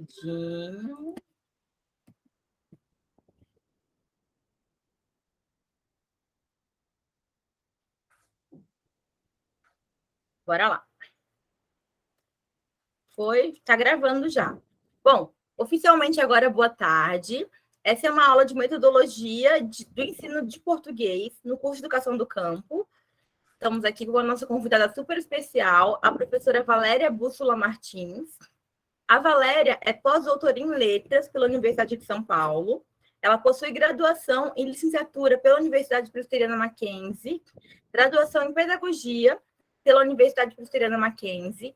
segundinho. Bora lá. Tá gravando já. Bom, oficialmente agora, boa tarde. Essa é uma aula de metodologia do ensino de português no curso de Educação do Campo. Estamos aqui com a nossa convidada super especial, a professora Valéria Bússola Martins. A Valéria é pós-doutora em Letras pela Universidade de São Paulo. Ela possui graduação em licenciatura pela Universidade Presbiteriana Mackenzie, graduação em Pedagogia pela Universidade Presbiteriana Mackenzie.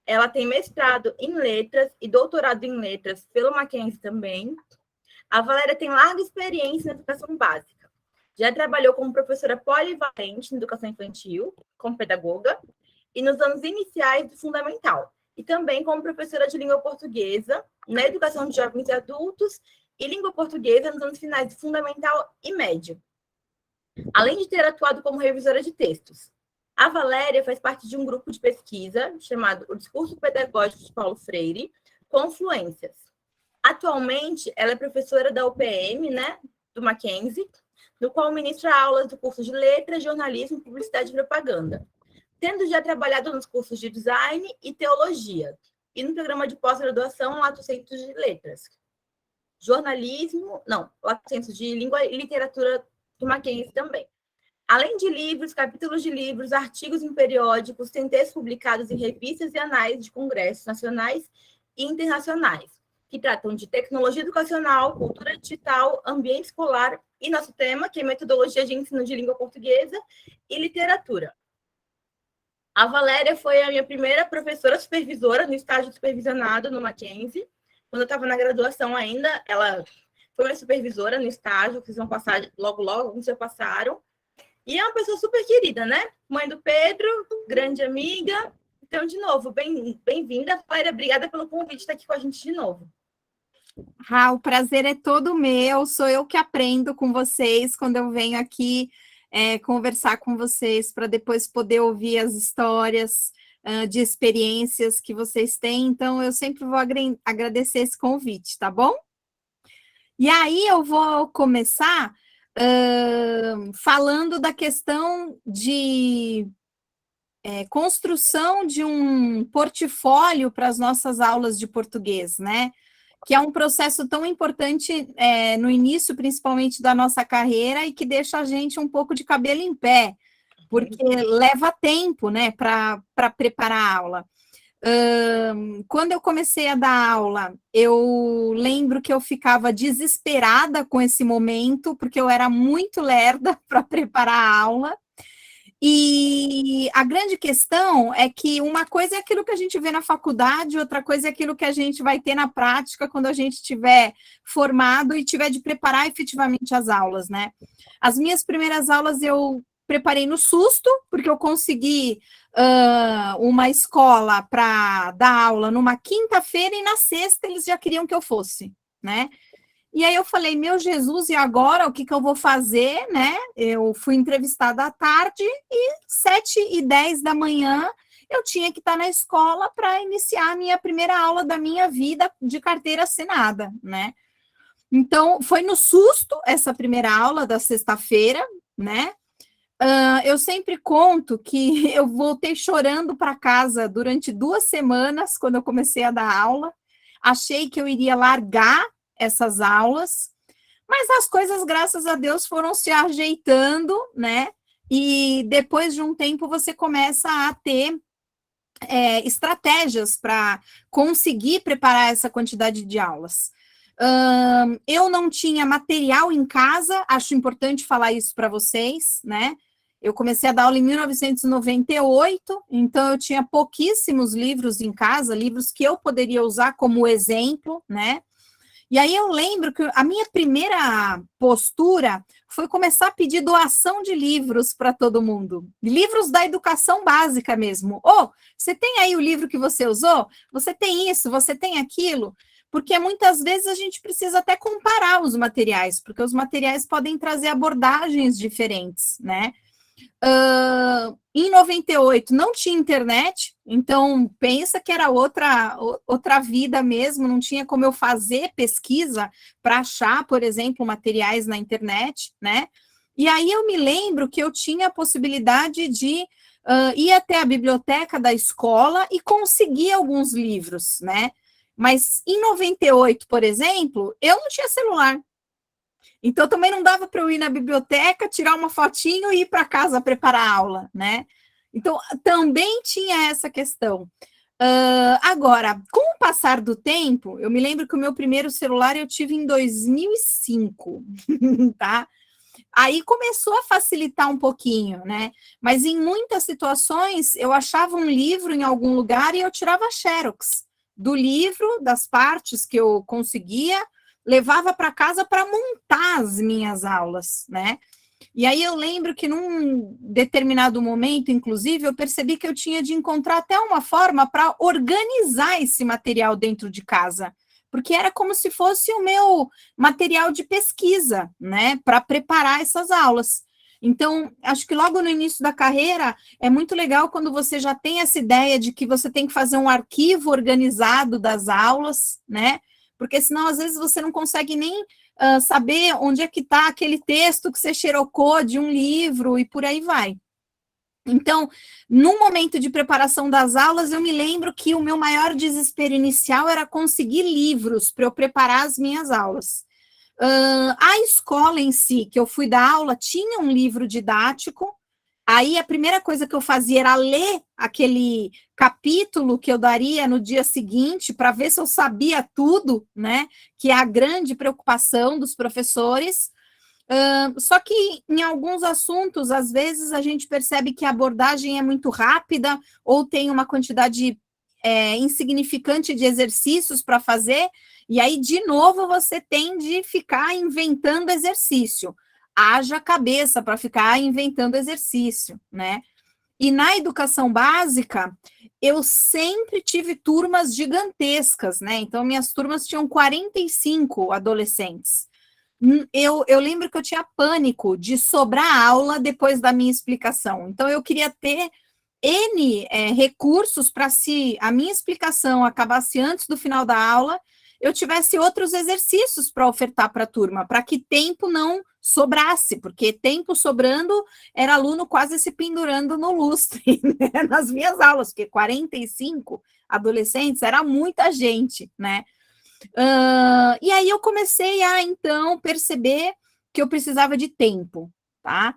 Ela tem mestrado em Letras e doutorado em Letras pelo Mackenzie também. A Valéria tem larga experiência na educação básica. Já trabalhou como professora polivalente na educação infantil, como pedagoga, e nos anos iniciais do fundamental. E também como professora de língua portuguesa na educação de jovens e adultos e língua portuguesa nos anos finais do fundamental e médio. Além de ter atuado como revisora de textos. A Valéria faz parte de um grupo de pesquisa chamado O Discurso Pedagógico de Paulo Freire, Confluências. Atualmente, ela é professora da UPM, do Mackenzie, no qual ministra aulas do curso de Letras, Jornalismo, Publicidade e Propaganda, tendo já trabalhado nos cursos de Design e Teologia, e no programa de pós-graduação Lato Sensu de Letras. Lato Sensu de Língua e Literatura do Mackenzie também. Além de livros, capítulos de livros, artigos em periódicos, tem textos publicados em revistas e anais de congressos nacionais e internacionais, que tratam de tecnologia educacional, cultura digital, ambiente escolar e nosso tema, que é metodologia de ensino de língua portuguesa e literatura. A Valéria foi a minha primeira professora supervisora no estágio supervisionado no Mackenzie. Quando eu estava na graduação ainda, ela foi minha supervisora no estágio, que vocês vão passar logo, alguns já passaram. E é uma pessoa super querida, Mãe do Pedro, grande amiga. Então, de novo, bem-vinda, Valéria. Obrigada pelo convite de estar aqui com a gente de novo. O prazer é todo meu. Sou eu que aprendo com vocês quando eu venho aqui conversar com vocês para depois poder ouvir as histórias de experiências que vocês têm. Então, eu sempre vou agradecer esse convite, tá bom? E aí, eu vou começar falando da questão de construção de um portfólio para as nossas aulas de português, que é um processo tão importante no início, principalmente da nossa carreira, e que deixa a gente um pouco de cabelo em pé, porque leva tempo, para preparar a aula. Quando eu comecei a dar aula, eu lembro que eu ficava desesperada com esse momento, porque eu era muito lerda para preparar a aula. E a grande questão é que uma coisa é aquilo que a gente vê na faculdade, outra coisa é aquilo que a gente vai ter na prática quando a gente estiver formado e tiver de preparar efetivamente as aulas, As minhas primeiras aulas eu preparei no susto, porque eu consegui uma escola para dar aula numa quinta-feira e na sexta eles já queriam que eu fosse, E aí eu falei, meu Jesus, e agora o que eu vou fazer, Eu fui entrevistada à tarde e 7h10 da manhã eu tinha que estar na escola para iniciar a minha primeira aula da minha vida de carteira assinada, Então, foi no susto essa primeira aula da sexta-feira, eu sempre conto que eu voltei chorando para casa durante 2 semanas, quando eu comecei a dar aula. Achei que eu iria largar essas aulas, mas as coisas, graças a Deus, foram se ajeitando, E depois de um tempo você começa a ter estratégias para conseguir preparar essa quantidade de aulas. Eu não tinha material em casa, acho importante falar isso para vocês, Eu comecei a dar aula em 1998, então eu tinha pouquíssimos livros em casa, livros que eu poderia usar como exemplo, E aí eu lembro que a minha primeira postura foi começar a pedir doação de livros para todo mundo. Livros da educação básica mesmo. Você tem aí o livro que você usou? Você tem isso? Você tem aquilo? Porque muitas vezes a gente precisa até comparar os materiais, porque os materiais podem trazer abordagens diferentes, Em 98 não tinha internet, então pensa que era outra vida mesmo, não tinha como eu fazer pesquisa para achar, por exemplo, materiais na internet, né? E aí eu me lembro que eu tinha a possibilidade de ir até a biblioteca da escola e conseguir alguns livros, né? Mas em 98, por exemplo, eu não tinha celular. Então, também não dava para eu ir na biblioteca, tirar uma fotinho e ir para casa preparar a aula, né? Então, também tinha essa questão. Agora, com o passar do tempo, eu me lembro que o meu primeiro celular eu tive em 2005, tá? Aí começou a facilitar um pouquinho, né? Mas em muitas situações, eu achava um livro em algum lugar e eu tirava xerox do livro, das partes que eu conseguia, levava para casa para montar as minhas aulas, né? E aí eu lembro que num determinado momento, inclusive, eu percebi que eu tinha de encontrar até uma forma para organizar esse material dentro de casa, porque era como se fosse o meu material de pesquisa, né, para preparar essas aulas. Então, acho que logo no início da carreira é muito legal quando você já tem essa ideia de que você tem que fazer um arquivo organizado das aulas, né? Porque senão, às vezes, você não consegue nem saber onde é que está aquele texto que você xerocou de um livro e por aí vai. Então, no momento de preparação das aulas, eu me lembro que o meu maior desespero inicial era conseguir livros para eu preparar as minhas aulas. A escola em si, que eu fui dar aula, tinha um livro didático. Aí a primeira coisa que eu fazia era ler aquele capítulo que eu daria no dia seguinte para ver se eu sabia tudo, né? Que é a grande preocupação dos professores. Só que em alguns assuntos, às vezes, a gente percebe que a abordagem é muito rápida ou tem uma quantidade insignificante de exercícios para fazer, e aí, de novo, você tem de ficar inventando exercício. Haja cabeça para ficar inventando exercício, né? E na educação básica, eu sempre tive turmas gigantescas, né? Então, minhas turmas tinham 45 adolescentes. Eu lembro que eu tinha pânico de sobrar aula depois da minha explicação. Então, eu queria ter N recursos para, se a minha explicação acabasse antes do final da aula, eu tivesse outros exercícios para ofertar para a turma, para que tempo não sobrasse, porque tempo sobrando era aluno quase se pendurando no lustre, né, nas minhas aulas, porque 45 adolescentes era muita gente, né? E aí eu comecei a, então, perceber que eu precisava de tempo, tá?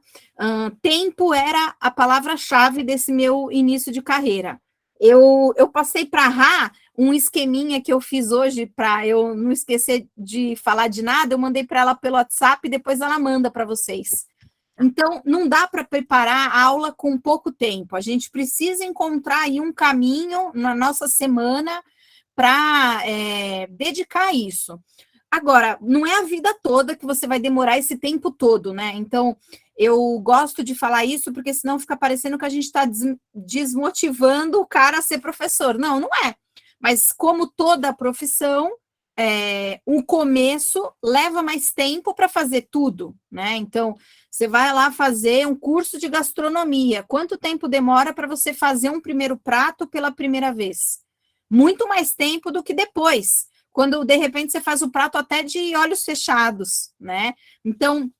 Tempo era a palavra-chave desse meu início de carreira. Eu passei para a Rá um esqueminha que eu fiz hoje para eu não esquecer de falar de nada, eu mandei para ela pelo WhatsApp e depois ela manda para vocês. Então, não dá para preparar a aula com pouco tempo, a gente precisa encontrar aí um caminho na nossa semana para dedicar a isso. Agora, não é a vida toda que você vai demorar esse tempo todo, né? Então, eu gosto de falar isso porque senão fica parecendo que a gente está desmotivando o cara a ser professor. Não, não é. Mas como toda profissão, o começo leva mais tempo para fazer tudo, né? Então, você vai lá fazer um curso de gastronomia. Quanto tempo demora para você fazer um primeiro prato pela primeira vez? Muito mais tempo do que depois, quando de repente você faz o prato até de olhos fechados, né? Então,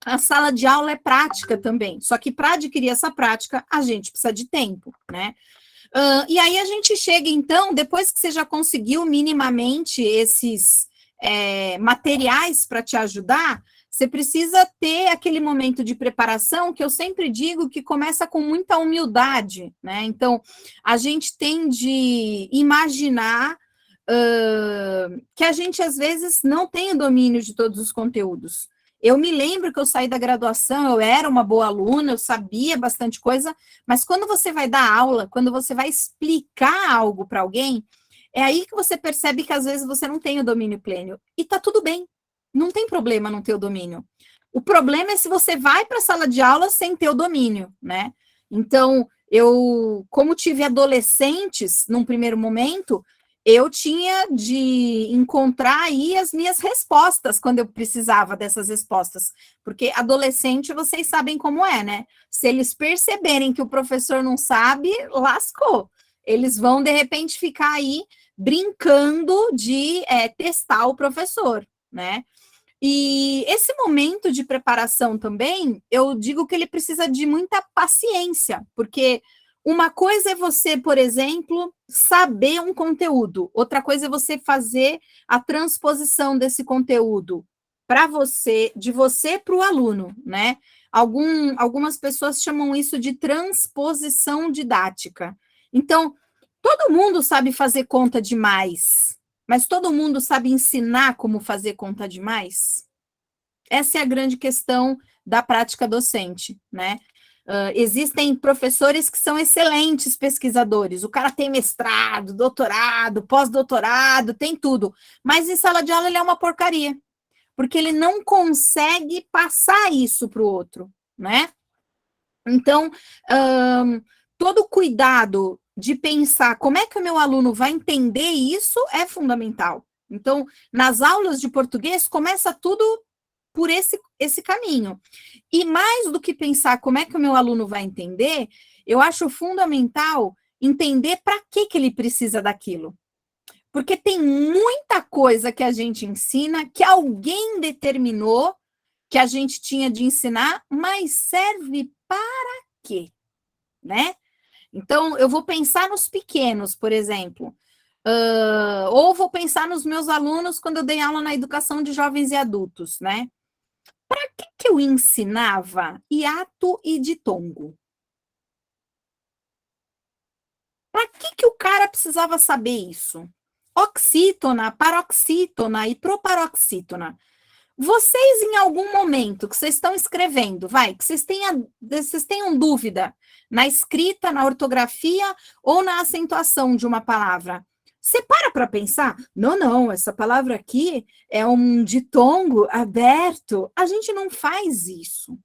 a sala de aula é prática também, só que para adquirir essa prática, a gente precisa de tempo, né? E aí a gente chega, então, depois que você já conseguiu minimamente esses materiais para te ajudar, você precisa ter aquele momento de preparação que eu sempre digo que começa com muita humildade, né? Então, a gente tem de imaginar que a gente, às vezes, não tem o domínio de todos os conteúdos. Eu me lembro que eu saí da graduação, eu era uma boa aluna, eu sabia bastante coisa, mas quando você vai dar aula, quando você vai explicar algo para alguém, é aí que você percebe que às vezes você não tem o domínio pleno. E tá tudo bem, não tem problema não ter o domínio. O problema é se você vai para a sala de aula sem ter o domínio, né? Então, eu, como tive adolescentes num primeiro momento, eu tinha de encontrar aí as minhas respostas quando eu precisava dessas respostas, porque adolescente, vocês sabem como é, né? Se eles perceberem que o professor não sabe, lascou. Eles vão, de repente, ficar aí brincando de testar o professor, né? E esse momento de preparação também, eu digo que ele precisa de muita paciência, porque uma coisa é você, por exemplo, saber um conteúdo, outra coisa é você fazer a transposição desse conteúdo para você, de você para o aluno, né? Algumas pessoas chamam isso de transposição didática. Então, todo mundo sabe fazer conta demais, mas todo mundo sabe ensinar como fazer conta demais? Essa é a grande questão da prática docente, né? Existem professores que são excelentes pesquisadores, o cara tem mestrado, doutorado, pós-doutorado, tem tudo, mas em sala de aula ele é uma porcaria, porque ele não consegue passar isso para o outro, né? Então, todo cuidado de pensar como é que o meu aluno vai entender isso é fundamental. Então, nas aulas de português, começa tudo por esse caminho. E mais do que pensar como é que o meu aluno vai entender, eu acho fundamental entender para que ele precisa daquilo. Porque tem muita coisa que a gente ensina que alguém determinou que a gente tinha de ensinar, mas serve para quê? Né? Então, eu vou pensar nos pequenos, por exemplo. Ou vou pensar nos meus alunos quando eu dei aula na educação de jovens e adultos, né? Para que eu ensinava hiato e ditongo? Para que o cara precisava saber isso? Oxítona, paroxítona e proparoxítona. Vocês, em algum momento que vocês estão escrevendo, que vocês tenham dúvida na escrita, na ortografia ou na acentuação de uma palavra, você para pensar, não, essa palavra aqui é um ditongo aberto. A gente não faz isso.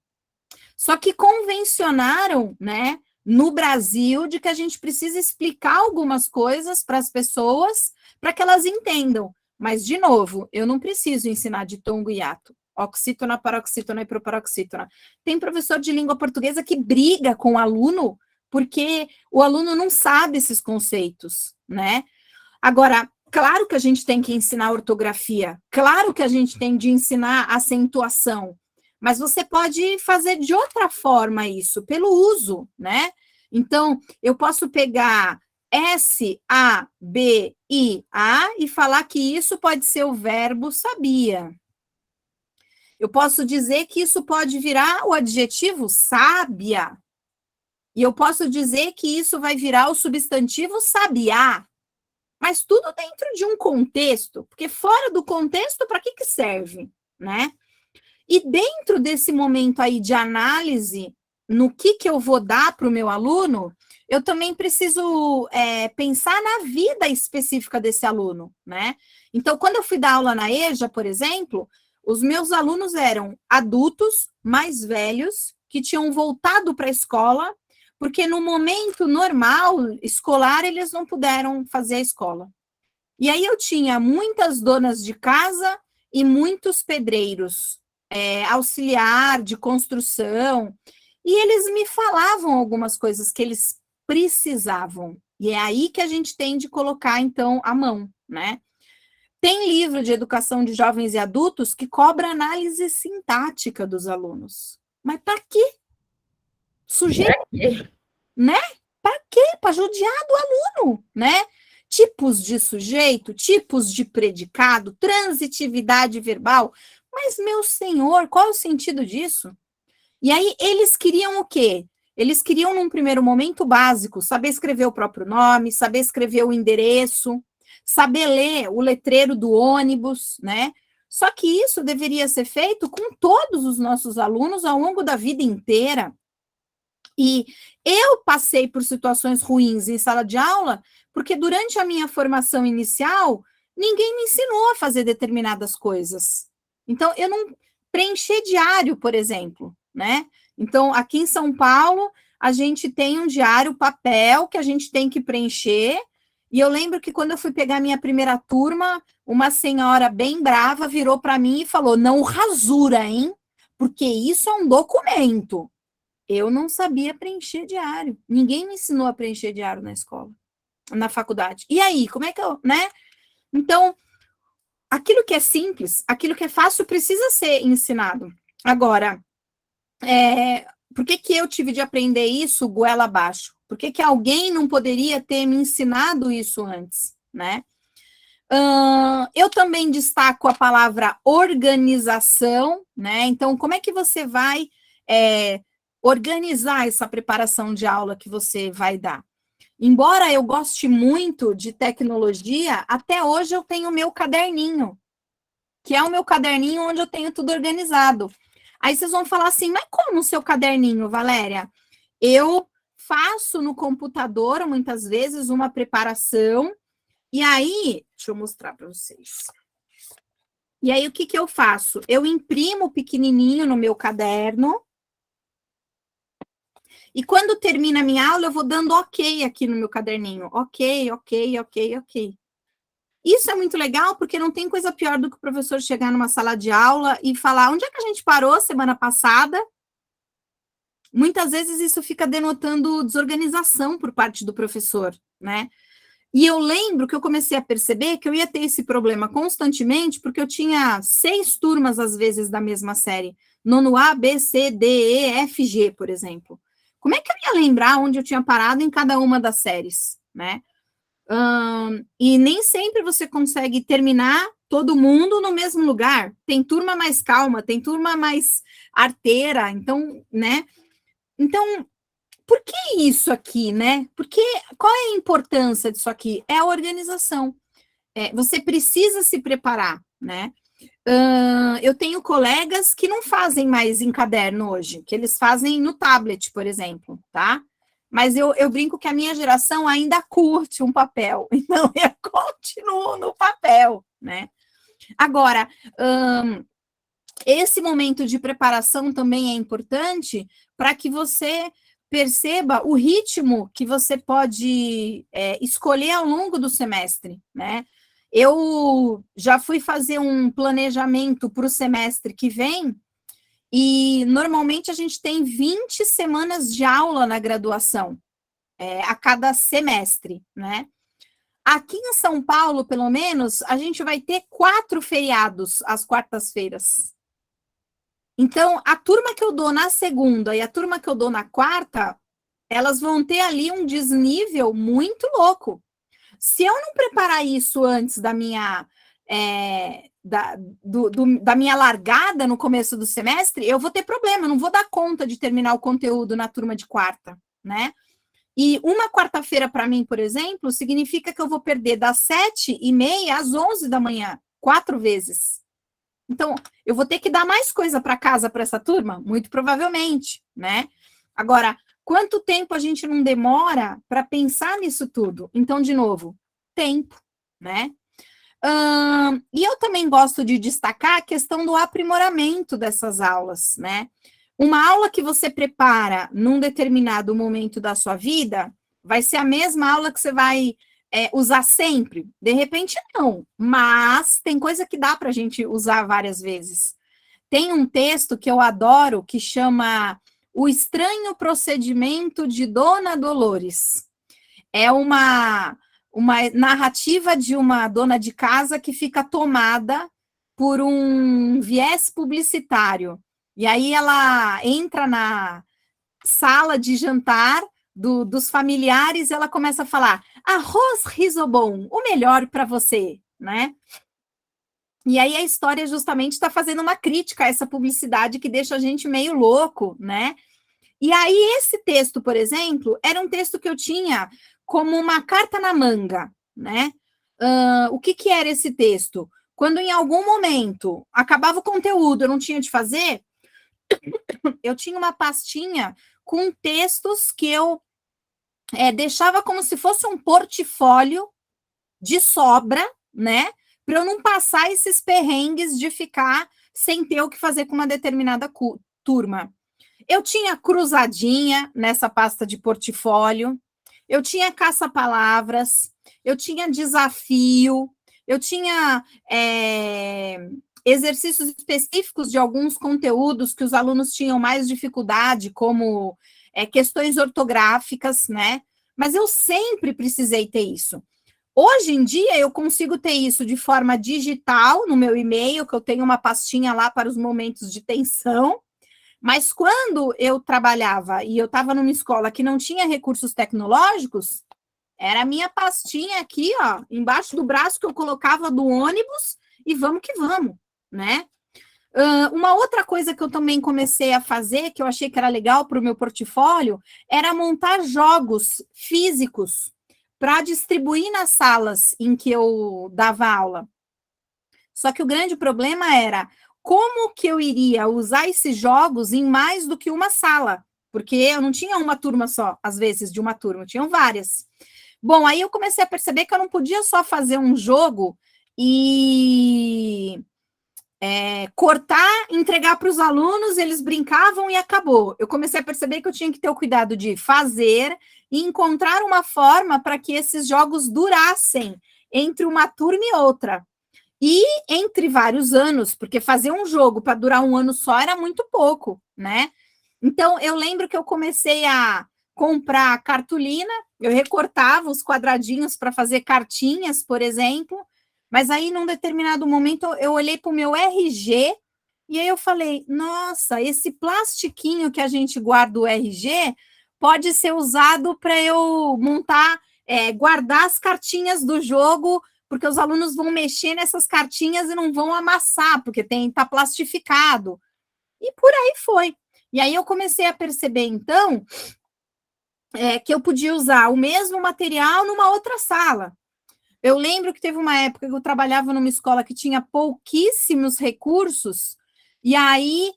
Só que convencionaram, né, no Brasil, de que a gente precisa explicar algumas coisas para as pessoas para que elas entendam. Mas, de novo, eu não preciso ensinar ditongo e hiato. Oxítona, paroxítona e proparoxítona. Tem professor de língua portuguesa que briga com o aluno porque o aluno não sabe esses conceitos, né? Agora, claro que a gente tem que ensinar ortografia, claro que a gente tem de ensinar acentuação, mas você pode fazer de outra forma isso, pelo uso, né? Então, eu posso pegar S, A, B, I, A e falar que isso pode ser o verbo sabia. Eu posso dizer que isso pode virar o adjetivo sábia. E eu posso dizer que isso vai virar o substantivo sabiá. Mas tudo dentro de um contexto, porque fora do contexto, para que serve, né? E dentro desse momento aí de análise, no que eu vou dar para o meu aluno, eu também preciso pensar na vida específica desse aluno, né? Então, quando eu fui dar aula na EJA, por exemplo, os meus alunos eram adultos mais velhos que tinham voltado para a escola, porque no momento normal, escolar, eles não puderam fazer a escola. E aí eu tinha muitas donas de casa e muitos pedreiros, auxiliar de construção, e eles me falavam algumas coisas que eles precisavam. E é aí que a gente tem de colocar, então, a mão, né? Tem livro de educação de jovens e adultos que cobra análise sintática dos alunos. Mas para quê? Sujeito, né? Para quê? Para judiar do aluno, né? Tipos de sujeito, tipos de predicado, transitividade verbal. Mas, meu senhor, qual é o sentido disso? E aí, eles queriam o quê? Eles queriam, num primeiro momento, básico, saber escrever o próprio nome, saber escrever o endereço, saber ler o letreiro do ônibus, né? Só que isso deveria ser feito com todos os nossos alunos ao longo da vida inteira. E eu passei por situações ruins em sala de aula, porque durante a minha formação inicial, ninguém me ensinou a fazer determinadas coisas. Então, eu não preenchi diário, por exemplo, né? Então, aqui em São Paulo, a gente tem um diário papel que a gente tem que preencher, E eu lembro que quando eu fui pegar minha primeira turma, uma senhora bem brava virou para mim e falou: não rasura, hein? Porque isso é um documento. Eu não sabia preencher diário. Ninguém me ensinou a preencher diário na escola, na faculdade. E aí, como é que eu, né? Então, aquilo que é simples, aquilo que é fácil precisa ser ensinado. Agora, por que que eu tive de aprender isso goela abaixo? Por que que alguém não poderia ter me ensinado isso antes, né? Eu também destaco a palavra organização, né? Então, como é que você vai organizar essa preparação de aula que você vai dar? Embora eu goste muito de tecnologia, até hoje eu tenho o meu caderninho, que é o meu caderninho onde eu tenho tudo organizado. Aí vocês vão falar assim, mas como o seu caderninho, Valéria? Eu faço no computador, muitas vezes, uma preparação, e aí, deixa eu mostrar para vocês. E aí, o que que eu faço? Eu imprimo pequenininho no meu caderno, e quando termina a minha aula, eu vou dando ok aqui no meu caderninho. Ok, ok, ok, ok. Isso é muito legal, porque não tem coisa pior do que o professor chegar numa sala de aula e falar onde é que a gente parou semana passada. Muitas vezes isso fica denotando desorganização por parte do professor, né? E eu lembro que eu comecei a perceber que eu ia ter esse problema constantemente, porque eu tinha 6 turmas, às vezes, da mesma série. Nono A, B, C, D, E, F, G, por exemplo. Como é que eu ia lembrar onde eu tinha parado em cada uma das séries, né? E nem sempre você consegue terminar todo mundo no mesmo lugar. Tem turma mais calma, tem turma mais arteira, então, né? Então, por que isso aqui, né? Porque qual é a importância disso aqui? É a organização. Você precisa se preparar, né? Eu tenho colegas que não fazem mais em caderno hoje, que eles fazem no tablet, por exemplo, tá? Mas eu brinco que a minha geração ainda curte um papel, então eu continuo no papel, né? Agora, esse momento de preparação também é importante para que você perceba o ritmo que você pode escolher ao longo do semestre, né? Eu já fui fazer um planejamento para o semestre que vem, e normalmente a gente tem 20 semanas de aula na graduação, a cada semestre, né? Aqui em São Paulo, pelo menos, a gente vai ter 4 feriados às quartas-feiras. Então, a turma que eu dou na segunda e a turma que eu dou na quarta, elas vão ter ali um desnível muito louco. Se eu não preparar isso antes da minha da minha largada no começo do semestre, eu vou ter problema, eu não vou dar conta de terminar o conteúdo na turma de quarta, né? E uma quarta-feira, para mim, por exemplo, significa que eu vou perder das 7h30 às 11 da manhã, 4 vezes. Então, eu vou ter que dar mais coisa para casa para essa turma? Muito provavelmente, né? Agora, quanto tempo a gente não demora para pensar nisso tudo? Então, de novo, tempo, né? E eu também gosto de destacar a questão do aprimoramento dessas aulas, né? Uma aula que você prepara num determinado momento da sua vida vai ser a mesma aula que você vai usar sempre? De repente, não. Mas tem coisa que dá para a gente usar várias vezes. Tem um texto que eu adoro que chama O Estranho Procedimento de Dona Dolores. É uma narrativa de uma dona de casa que fica tomada por um viés publicitário. E aí ela entra na sala de jantar dos familiares, ela começa a falar: arroz risobom, o melhor para você, né? E aí a história justamente está fazendo uma crítica a essa publicidade que deixa a gente meio louco, né? E aí esse texto, por exemplo, era um texto que eu tinha como uma carta na manga, né? O que que era esse texto? Quando em algum momento acabava o conteúdo, eu não tinha de fazer, eu tinha uma pastinha com textos que eu deixava como se fosse um portfólio de sobra, né? Para eu não passar esses perrengues de ficar sem ter o que fazer com uma determinada turma. Eu tinha cruzadinha nessa pasta de portfólio, eu tinha caça-palavras, eu tinha desafio, eu tinha exercícios específicos de alguns conteúdos que os alunos tinham mais dificuldade, como questões ortográficas, né? Mas eu sempre precisei ter isso. Hoje em dia, eu consigo ter isso de forma digital no meu e-mail, que eu tenho uma pastinha lá para os momentos de tensão, mas quando eu trabalhava e eu estava numa escola que não tinha recursos tecnológicos, era a minha pastinha aqui, ó, embaixo do braço que eu colocava do ônibus e vamos que vamos, né? Uma outra coisa que eu também comecei a fazer, que eu achei que era legal para o meu portfólio, era montar jogos físicos para distribuir nas salas em que eu dava aula. Só que o grande problema era como que eu iria usar esses jogos em mais do que uma sala, porque eu não tinha uma turma só, às vezes, de uma turma, tinham várias. Bom, aí eu comecei a perceber que eu não podia só fazer um jogo e cortar, entregar para os alunos, eles brincavam e acabou. Eu comecei a perceber que eu tinha que ter o cuidado de fazer e encontrar uma forma para que esses jogos durassem entre uma turma e outra. E entre vários anos, porque fazer um jogo para durar um ano só era muito pouco, né? Então, eu lembro que eu comecei a comprar cartolina, eu recortava os quadradinhos para fazer cartinhas, por exemplo, mas aí, num determinado momento, eu olhei para o meu RG e aí eu falei, nossa, esse plastiquinho que a gente guarda o RG pode ser usado para eu montar, guardar as cartinhas do jogo, porque os alunos vão mexer nessas cartinhas e não vão amassar, porque tá plastificado. E por aí foi. E aí eu comecei a perceber, então, que eu podia usar o mesmo material numa outra sala. Eu lembro que teve uma época que eu trabalhava numa escola que tinha pouquíssimos recursos, e aí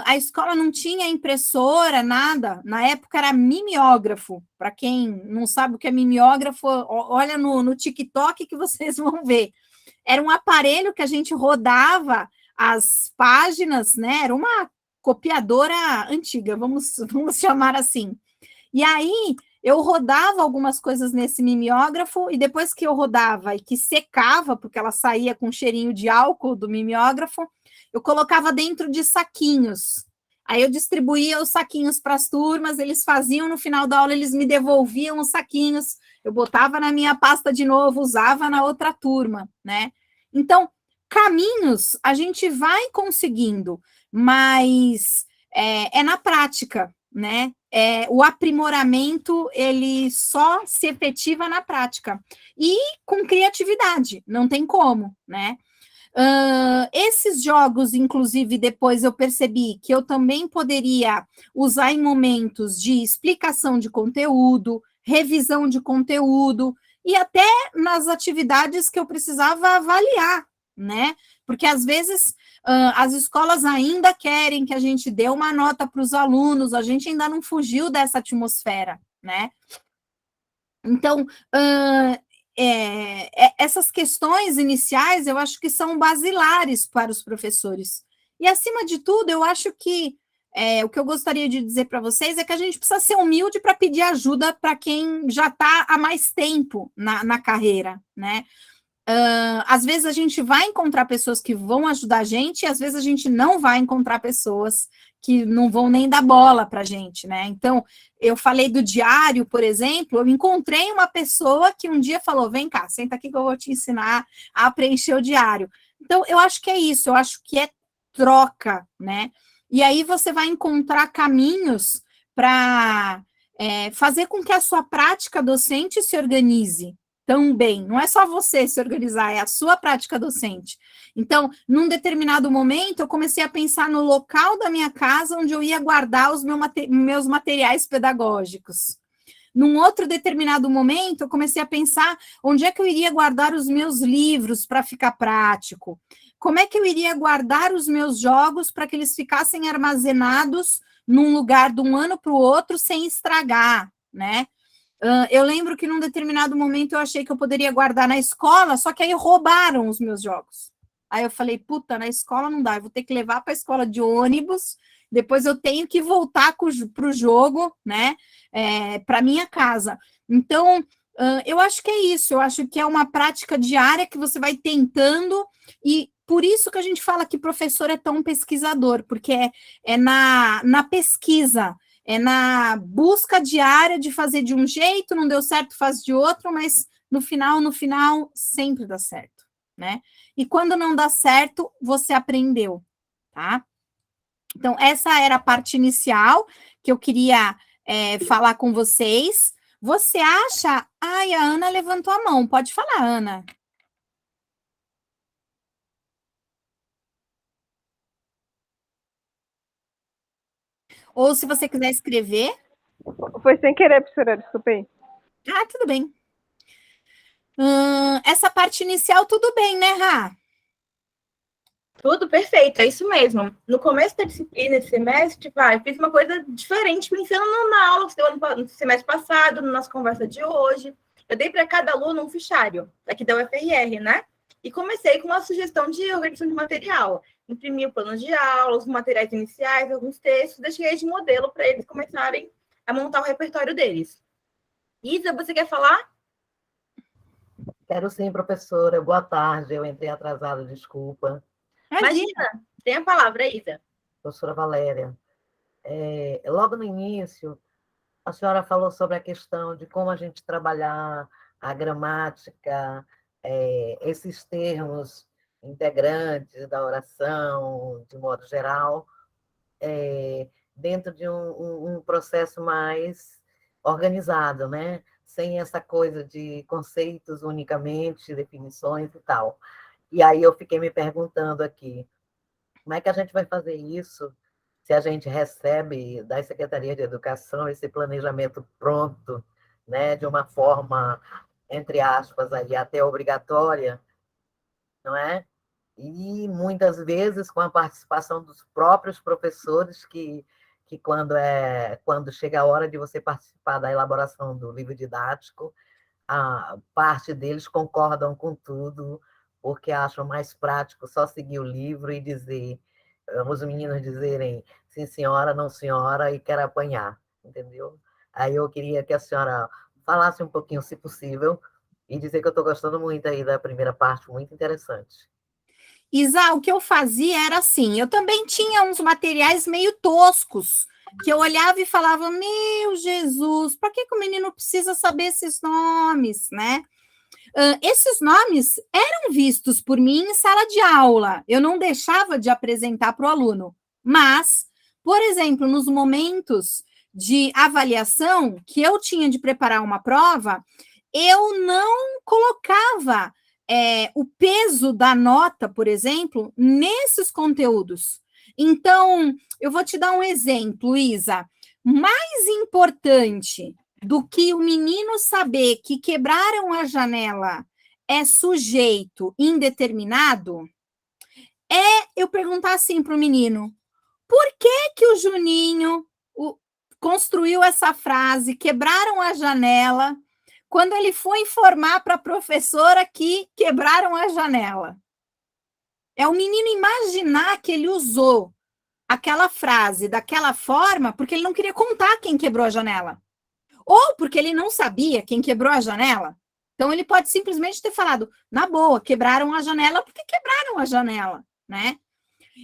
a escola não tinha impressora, nada. Na época era mimeógrafo. Para quem não sabe o que é mimeógrafo, olha no TikTok que vocês vão ver. Era um aparelho que a gente rodava as páginas, né? Era uma copiadora antiga, vamos chamar assim. E aí eu rodava algumas coisas nesse mimeógrafo, e depois que eu rodava e que secava, porque ela saía com cheirinho de álcool do mimeógrafo, eu colocava dentro de saquinhos. Aí eu distribuía os saquinhos para as turmas, eles faziam no final da aula, eles me devolviam os saquinhos, eu botava na minha pasta de novo, usava na outra turma, né? Então, caminhos a gente vai conseguindo, mas é na prática, né? O aprimoramento, ele só se efetiva na prática. E com criatividade, não tem como, né? Esses jogos, inclusive, depois eu percebi que eu também poderia usar em momentos de explicação de conteúdo, revisão de conteúdo, e até nas atividades que eu precisava avaliar, né? Porque às vezes as escolas ainda querem que a gente dê uma nota para os alunos, a gente ainda não fugiu dessa atmosfera, né? Então, essas questões iniciais eu acho que são basilares para os professores. E, acima de tudo, eu acho que o que eu gostaria de dizer para vocês é que a gente precisa ser humilde para pedir ajuda para quem já está há mais tempo na carreira, né? Às vezes a gente vai encontrar pessoas que vão ajudar a gente, e às vezes a gente não vai encontrar pessoas que não vão nem dar bola para a gente, né? Então, eu falei do diário, por exemplo, eu encontrei uma pessoa que um dia falou, vem cá, senta aqui que eu vou te ensinar a preencher o diário. Então, eu acho que é isso, eu acho que é troca, né? E aí você vai encontrar caminhos para fazer com que a sua prática docente se organize também. Não é só você se organizar, é a sua prática docente. Então, num determinado momento, eu comecei a pensar no local da minha casa onde eu ia guardar os meus materiais pedagógicos. Num outro determinado momento, eu comecei a pensar onde é que eu iria guardar os meus livros para ficar prático. Como é que eu iria guardar os meus jogos para que eles ficassem armazenados num lugar de um ano para o outro sem estragar, né? Eu lembro que num determinado momento eu achei que eu poderia guardar na escola, só que aí roubaram os meus jogos. Aí eu falei, puta, na escola não dá, eu vou ter que levar para a escola de ônibus depois eu tenho que voltar para o jogo, né? Para minha casa. Então, eu acho que é isso, eu acho que é uma prática diária que você vai tentando, e por isso que a gente fala que professor é tão pesquisador, porque é na pesquisa, é na busca diária de fazer de um jeito, não deu certo, faz de outro, mas no final, sempre dá certo, né? E quando não dá certo, você aprendeu, tá? Então, essa era a parte inicial que eu queria falar com vocês. Você acha... Ai, a Ana levantou a mão. Pode falar, Ana. Ou se você quiser escrever... Foi sem querer, professora, desculpa aí. Ah, tudo bem. Essa parte inicial, tudo bem, né, Rá? Tudo perfeito, é isso mesmo. No começo da disciplina, esse semestre, eu fiz uma coisa diferente, pensando na aula que deu no semestre passado, na nossa conversa de hoje. Eu dei para cada aluno um fichário, aqui da UFRR, né? E comecei com uma sugestão de organização de material. Imprimi o plano de aula, os materiais iniciais, alguns textos, deixei de modelo para eles começarem a montar o repertório deles. Isa, você quer falar? Quero sim, professora. Boa tarde. Eu entrei atrasada, desculpa. Imagina, tem a palavra, Isa. Professora Valéria, logo no início, a senhora falou sobre a questão de como a gente trabalhar a gramática, esses termos integrantes da oração, de modo geral, dentro de um processo mais organizado, né? Sem essa coisa de conceitos unicamente, definições e tal. E aí eu fiquei me perguntando aqui, como é que a gente vai fazer isso se a gente recebe da Secretaria de Educação esse planejamento pronto, né, de uma forma, entre aspas, aí, até obrigatória, não é? E muitas vezes com a participação dos próprios professores que quando chega a hora de você participar da elaboração do livro didático, a parte deles concordam com tudo, porque acham mais prático só seguir o livro e dizer, os meninos dizerem sim senhora, não senhora, e quero apanhar, entendeu? Aí eu queria que a senhora falasse um pouquinho, se possível, e dizer que eu estou gostando muito aí da primeira parte, muito interessante. Isa, o que eu fazia era assim, eu também tinha uns materiais meio toscos, que eu olhava e falava, meu Jesus, para que o menino precisa saber esses nomes, né? Esses nomes eram vistos por mim em sala de aula, eu não deixava de apresentar para o aluno, mas, por exemplo, nos momentos de avaliação que eu tinha de preparar uma prova, eu não colocava o peso da nota, por exemplo, nesses conteúdos. Então, eu vou te dar um exemplo, Isa. Mais importante do que o menino saber que quebraram a janela é sujeito indeterminado, eu perguntar assim para o menino, por que o Juninho construiu essa frase, quebraram a janela, quando ele foi informar para a professora que quebraram a janela? É o menino imaginar que ele usou aquela frase daquela forma porque ele não queria contar quem quebrou a janela. Ou porque ele não sabia quem quebrou a janela. Então, ele pode simplesmente ter falado, na boa, quebraram a janela porque quebraram a janela, né?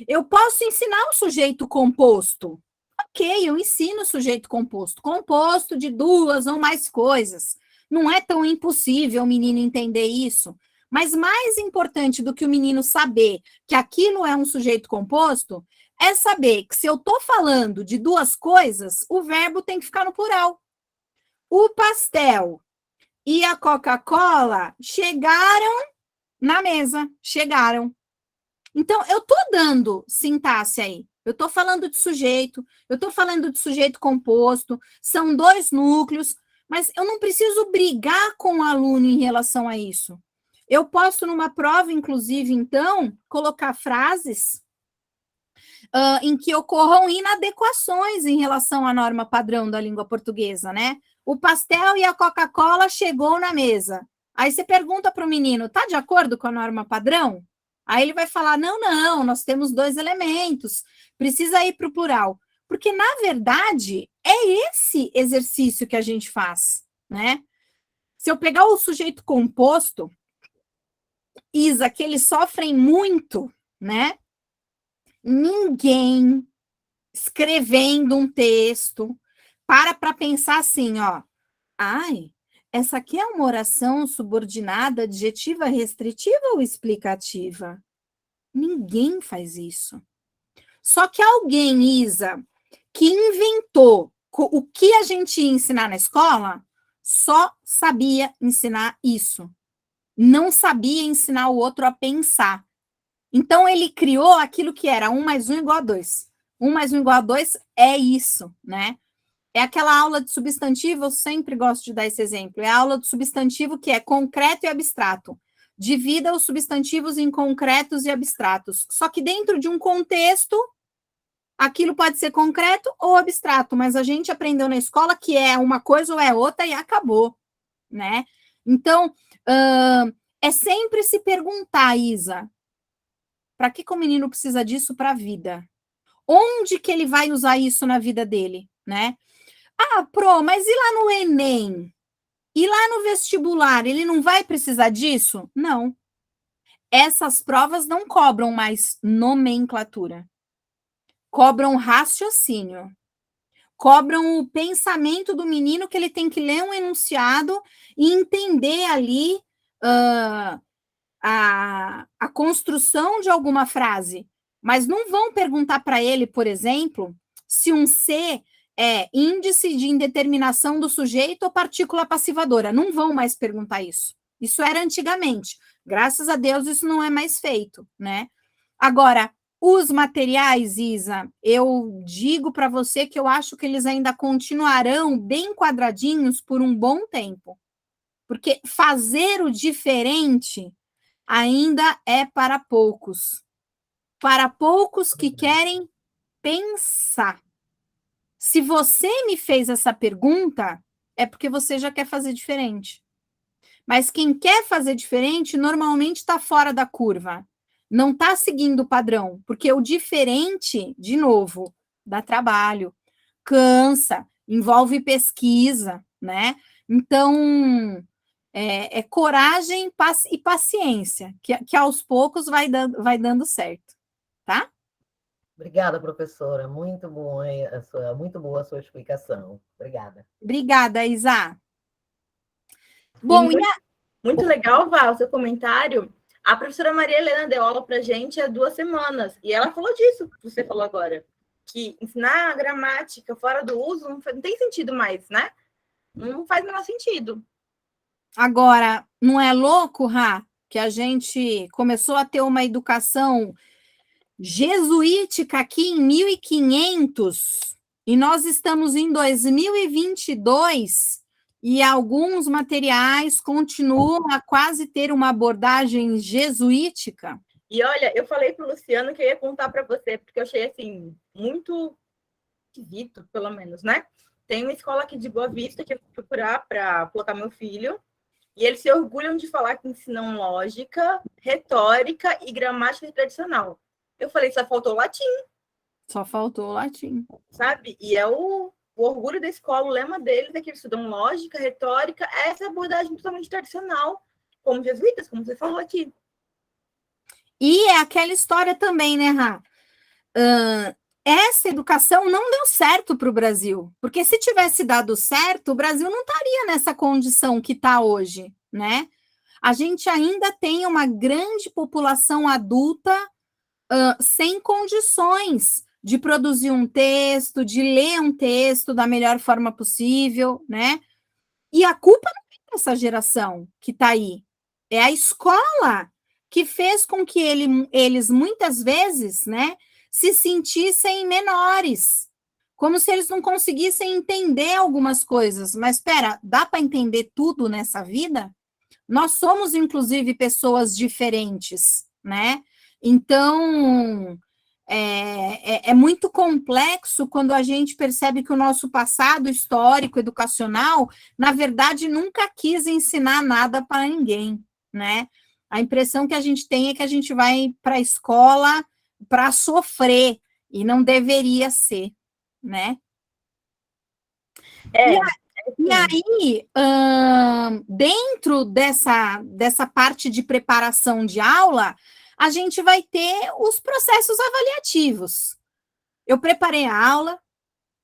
Eu posso ensinar o sujeito composto. Ok, eu ensino o sujeito composto. Composto de duas ou mais coisas. Não é tão impossível o menino entender isso. Mas mais importante do que o menino saber que aquilo é um sujeito composto, é saber que se eu estou falando de duas coisas, o verbo tem que ficar no plural. O pastel e a Coca-Cola chegaram na mesa, chegaram. Então, eu estou dando sintaxe aí. Eu estou falando de sujeito, eu estou falando de sujeito composto, são dois núcleos, mas eu não preciso brigar com o aluno em relação a isso. Eu posso, numa prova, inclusive, então, colocar frases em que ocorram inadequações em relação à norma padrão da língua portuguesa, né? O pastel e a Coca-Cola chegou na mesa. Aí você pergunta para o menino, tá de acordo com a norma padrão? Aí ele vai falar, não, nós temos 2 elementos, precisa ir para o plural. Porque, na verdade, é esse exercício que a gente faz, né? Se eu pegar o sujeito composto, Isa, que eles sofrem muito, né? Ninguém escrevendo um texto para pensar assim, ó. Ai, essa aqui é uma oração subordinada, adjetiva, restritiva ou explicativa? Ninguém faz isso. Só que alguém, Isa, que inventou o que a gente ia ensinar na escola, só sabia ensinar isso. Não sabia ensinar o outro a pensar. Então, ele criou aquilo que era 1 mais 1 igual a 2. 1 mais 1 igual a 2 é isso, né? É aquela aula de substantivo, eu sempre gosto de dar esse exemplo. É a aula de substantivo que é concreto e abstrato. Divida os substantivos em concretos e abstratos. Só que dentro de um contexto, aquilo pode ser concreto ou abstrato, mas a gente aprendeu na escola que é uma coisa ou é outra e acabou, né? Então, é sempre se perguntar, Isa, para que o menino precisa disso para a vida? Onde que ele vai usar isso na vida dele, né? Ah, mas e lá no Enem? E lá no vestibular, ele não vai precisar disso? Não. Essas provas não cobram mais nomenclatura. Cobram raciocínio. Cobram o pensamento do menino que ele tem que ler um enunciado e entender ali a construção de alguma frase. Mas não vão perguntar para ele, por exemplo, se um C é índice de indeterminação do sujeito ou partícula passivadora. Não vão mais perguntar isso. Isso era antigamente. Graças a Deus, isso não é mais feito, né? Agora, os materiais, Isa, eu digo para você que eu acho que eles ainda continuarão bem quadradinhos por um bom tempo. Porque fazer o diferente ainda é para poucos. Para poucos que querem pensar. Se você me fez essa pergunta, é porque você já quer fazer diferente. Mas quem quer fazer diferente, normalmente está fora da curva. Não está seguindo o padrão. Porque o diferente, de novo, dá trabalho, cansa, envolve pesquisa, né? Então, é coragem e paciência, que aos poucos vai dando certo, tá? Obrigada, professora. Muito boa a sua explicação. Obrigada. Obrigada, Isa. Bom, muito legal, Val, o seu comentário. A professora Maria Helena deu aula para a gente há 2 semanas, e ela falou disso que você falou agora, que ensinar a gramática fora do uso não tem sentido mais, né? Não faz o menor sentido. Agora, não é louco, Rá, que a gente começou a ter uma educação jesuítica aqui em 1500 e nós estamos em 2022 e alguns materiais continuam a quase ter uma abordagem jesuítica. E olha, eu falei para o Luciano que eu ia contar para você, porque eu achei assim muito esquisito, pelo menos, né? Tem uma escola aqui de Boa Vista que eu fui procurar para colocar meu filho. E eles se orgulham de falar que ensinam lógica, retórica e gramática tradicional. Eu falei, só faltou o latim. Só faltou o latim. Sabe? E é o orgulho da escola, o lema deles é que eles estudam lógica, retórica, essa abordagem totalmente tradicional, como jesuítas, como você falou aqui. E é aquela história também, né, Rá? Essa educação não deu certo para o Brasil, porque se tivesse dado certo, o Brasil não estaria nessa condição que está hoje, né? A gente ainda tem uma grande população adulta sem condições de produzir um texto, de ler um texto da melhor forma possível, né? E a culpa não é dessa geração que está aí, é a escola que fez com que eles muitas vezes, né, se sentissem menores, como se eles não conseguissem entender algumas coisas. Mas espera, dá para entender tudo nessa vida? Nós somos, inclusive, pessoas diferentes, né? Então, é muito complexo quando a gente percebe que o nosso passado histórico, educacional, na verdade, nunca quis ensinar nada para ninguém, né? A impressão que a gente tem é que a gente vai para a escola para sofrer, e não deveria ser, né? É, E aí, dentro dessa parte de preparação de aula, a gente vai ter os processos avaliativos. Eu preparei a aula,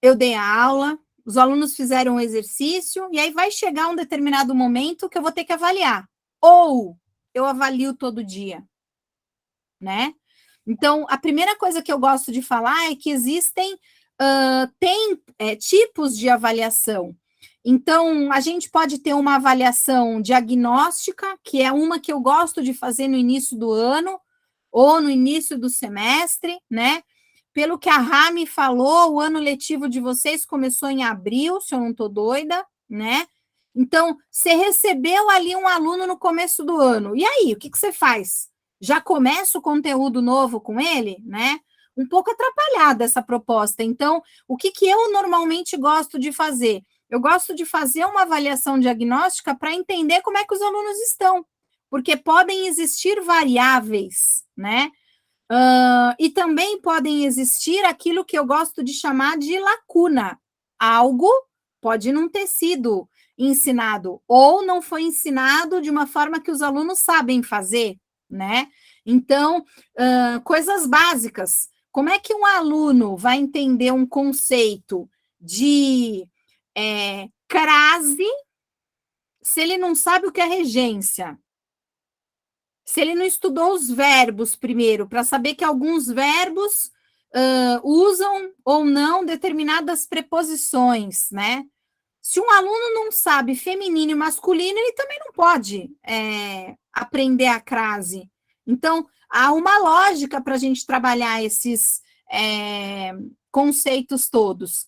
eu dei a aula, os alunos fizeram um exercício, e aí vai chegar um determinado momento que eu vou ter que avaliar. Ou eu avalio todo dia, né? Então, a primeira coisa que eu gosto de falar é que existem tipos de avaliação. Então, a gente pode ter uma avaliação diagnóstica, que é uma que eu gosto de fazer no início do ano, ou no início do semestre, né? Pelo que a Rami falou, o ano letivo de vocês começou em abril, se eu não estou doida, né? Então, você recebeu ali um aluno no começo do ano. E aí, o que você faz? Já começa o conteúdo novo com ele, né? Um pouco atrapalhada essa proposta. Então, o que eu normalmente gosto de fazer? Eu gosto de fazer uma avaliação diagnóstica para entender como é que os alunos estão, porque podem existir variáveis, né? E também podem existir aquilo que eu gosto de chamar de lacuna. Algo pode não ter sido ensinado, ou não foi ensinado de uma forma que os alunos sabem fazer, né? Então, coisas básicas. Como é que um aluno vai entender um conceito de crase se ele não sabe o que é regência? Se ele não estudou os verbos primeiro, para saber que alguns verbos usam ou não determinadas preposições, né? Se um aluno não sabe feminino e masculino, ele também não pode aprender a crase. Então, há uma lógica para a gente trabalhar esses conceitos todos.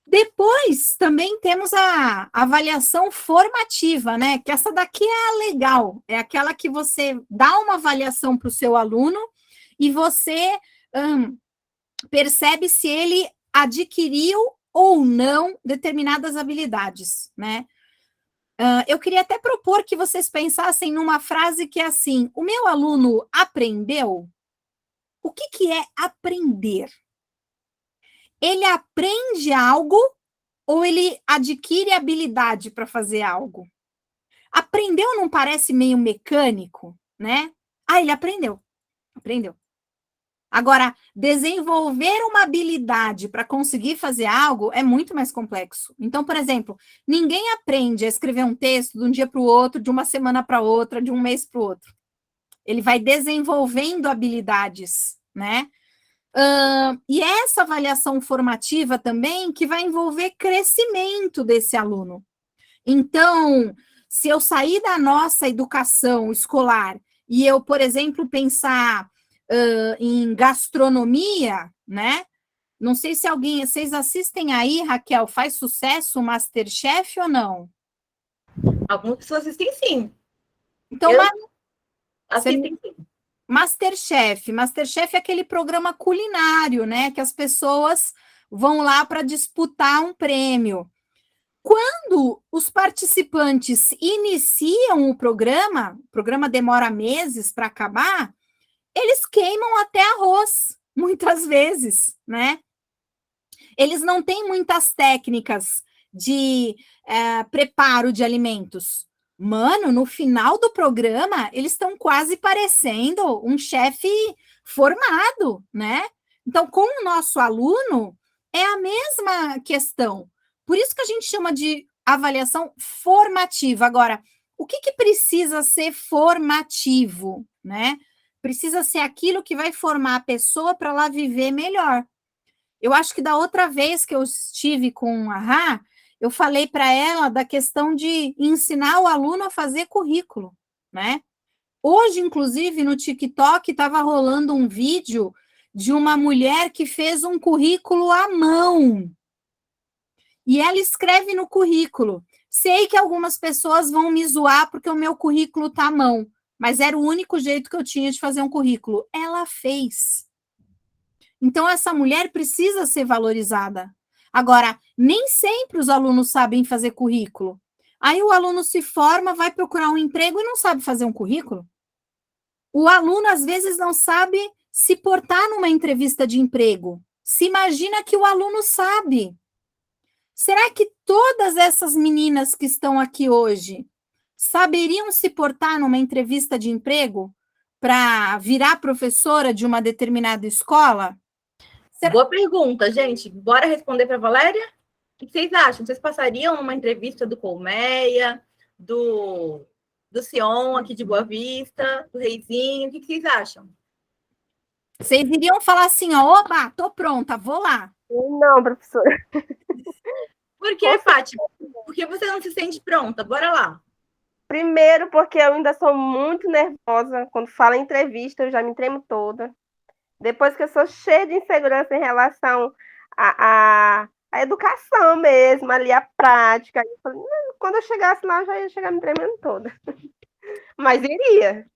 Depois, também temos a avaliação formativa, né? Que essa daqui é a legal, é aquela que você dá uma avaliação para o seu aluno e você percebe se ele adquiriu ou não determinadas habilidades, né? Eu queria até propor que vocês pensassem numa frase que é assim: o meu aluno aprendeu? O que é aprender? Ele aprende algo ou ele adquire habilidade para fazer algo? Aprendeu não parece meio mecânico, né? Ele aprendeu. Agora, desenvolver uma habilidade para conseguir fazer algo é muito mais complexo. Então, por exemplo, ninguém aprende a escrever um texto de um dia para o outro, de uma semana para outra, de um mês para o outro. Ele vai desenvolvendo habilidades, né? E essa avaliação formativa também que vai envolver crescimento desse aluno. Então, se eu sair da nossa educação escolar e eu, por exemplo, pensar em gastronomia, né? Não sei se vocês assistem aí, Raquel, faz sucesso o MasterChef ou não? Algumas pessoas assistem sim. Então, assistem sim. MasterChef é aquele programa culinário, né? Que as pessoas vão lá para disputar um prêmio. Quando os participantes iniciam o programa demora meses para acabar, eles queimam até arroz, muitas vezes, né? Eles não têm muitas técnicas de preparo de alimentos. Mano, no final do programa, eles estão quase parecendo um chefe formado, né? Então, com o nosso aluno, é a mesma questão. Por isso que a gente chama de avaliação formativa. Agora, o que precisa ser formativo, né? Precisa ser aquilo que vai formar a pessoa para ela viver melhor. Eu acho que da outra vez que eu estive com a Rá, eu falei para ela da questão de ensinar o aluno a fazer currículo, né? Hoje, inclusive, no TikTok, estava rolando um vídeo de uma mulher que fez um currículo à mão. E ela escreve no currículo: sei que algumas pessoas vão me zoar porque o meu currículo está à mão, mas era o único jeito que eu tinha de fazer um currículo. Ela fez. Então, essa mulher precisa ser valorizada. Agora, nem sempre os alunos sabem fazer currículo. Aí o aluno se forma, vai procurar um emprego e não sabe fazer um currículo. O aluno, às vezes, não sabe se portar numa entrevista de emprego. Se imagina que o aluno sabe. Será que todas essas meninas que estão aqui hoje saberiam se portar numa entrevista de emprego para virar professora de uma determinada escola? Boa pergunta, gente. Bora responder para a Valéria? O que vocês acham? Vocês passariam numa entrevista do Colmeia, do Sion, aqui de Boa Vista, do Reizinho? O que vocês acham? Vocês iriam falar assim, ó, oba, tô pronta, vou lá. Não, professora. Por que, Fátima? Porque você não se sente pronta? Bora lá. Primeiro, porque eu ainda sou muito nervosa. Quando falo em entrevista, eu já me tremo toda. Depois que eu sou cheia de insegurança em relação à educação mesmo, ali a prática. Eu falei, quando eu chegasse lá, eu já ia chegar me tremendo toda. Mas iria.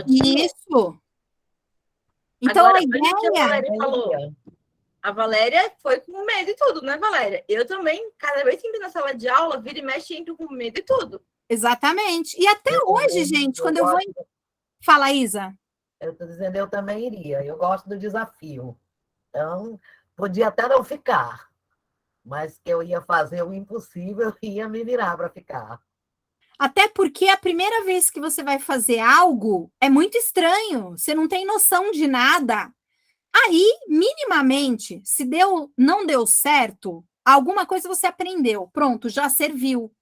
Isso. Então, agora, a ideia... A Valéria falou. A Valéria foi com medo e tudo, né, Valéria? Eu também, cada vez que entro na sala de aula, vira e mexe, entro com medo e tudo. Exatamente. E até hoje, gente, quando eu vou... Fala, Isa. Eu estou dizendo, eu também iria. Eu gosto do desafio. Então, podia até não ficar, mas que eu ia fazer o impossível e ia me virar para ficar. Até porque a primeira vez que você vai fazer algo é muito estranho. Você não tem noção de nada. Aí, minimamente, se não deu certo, alguma coisa você aprendeu. Pronto, já serviu.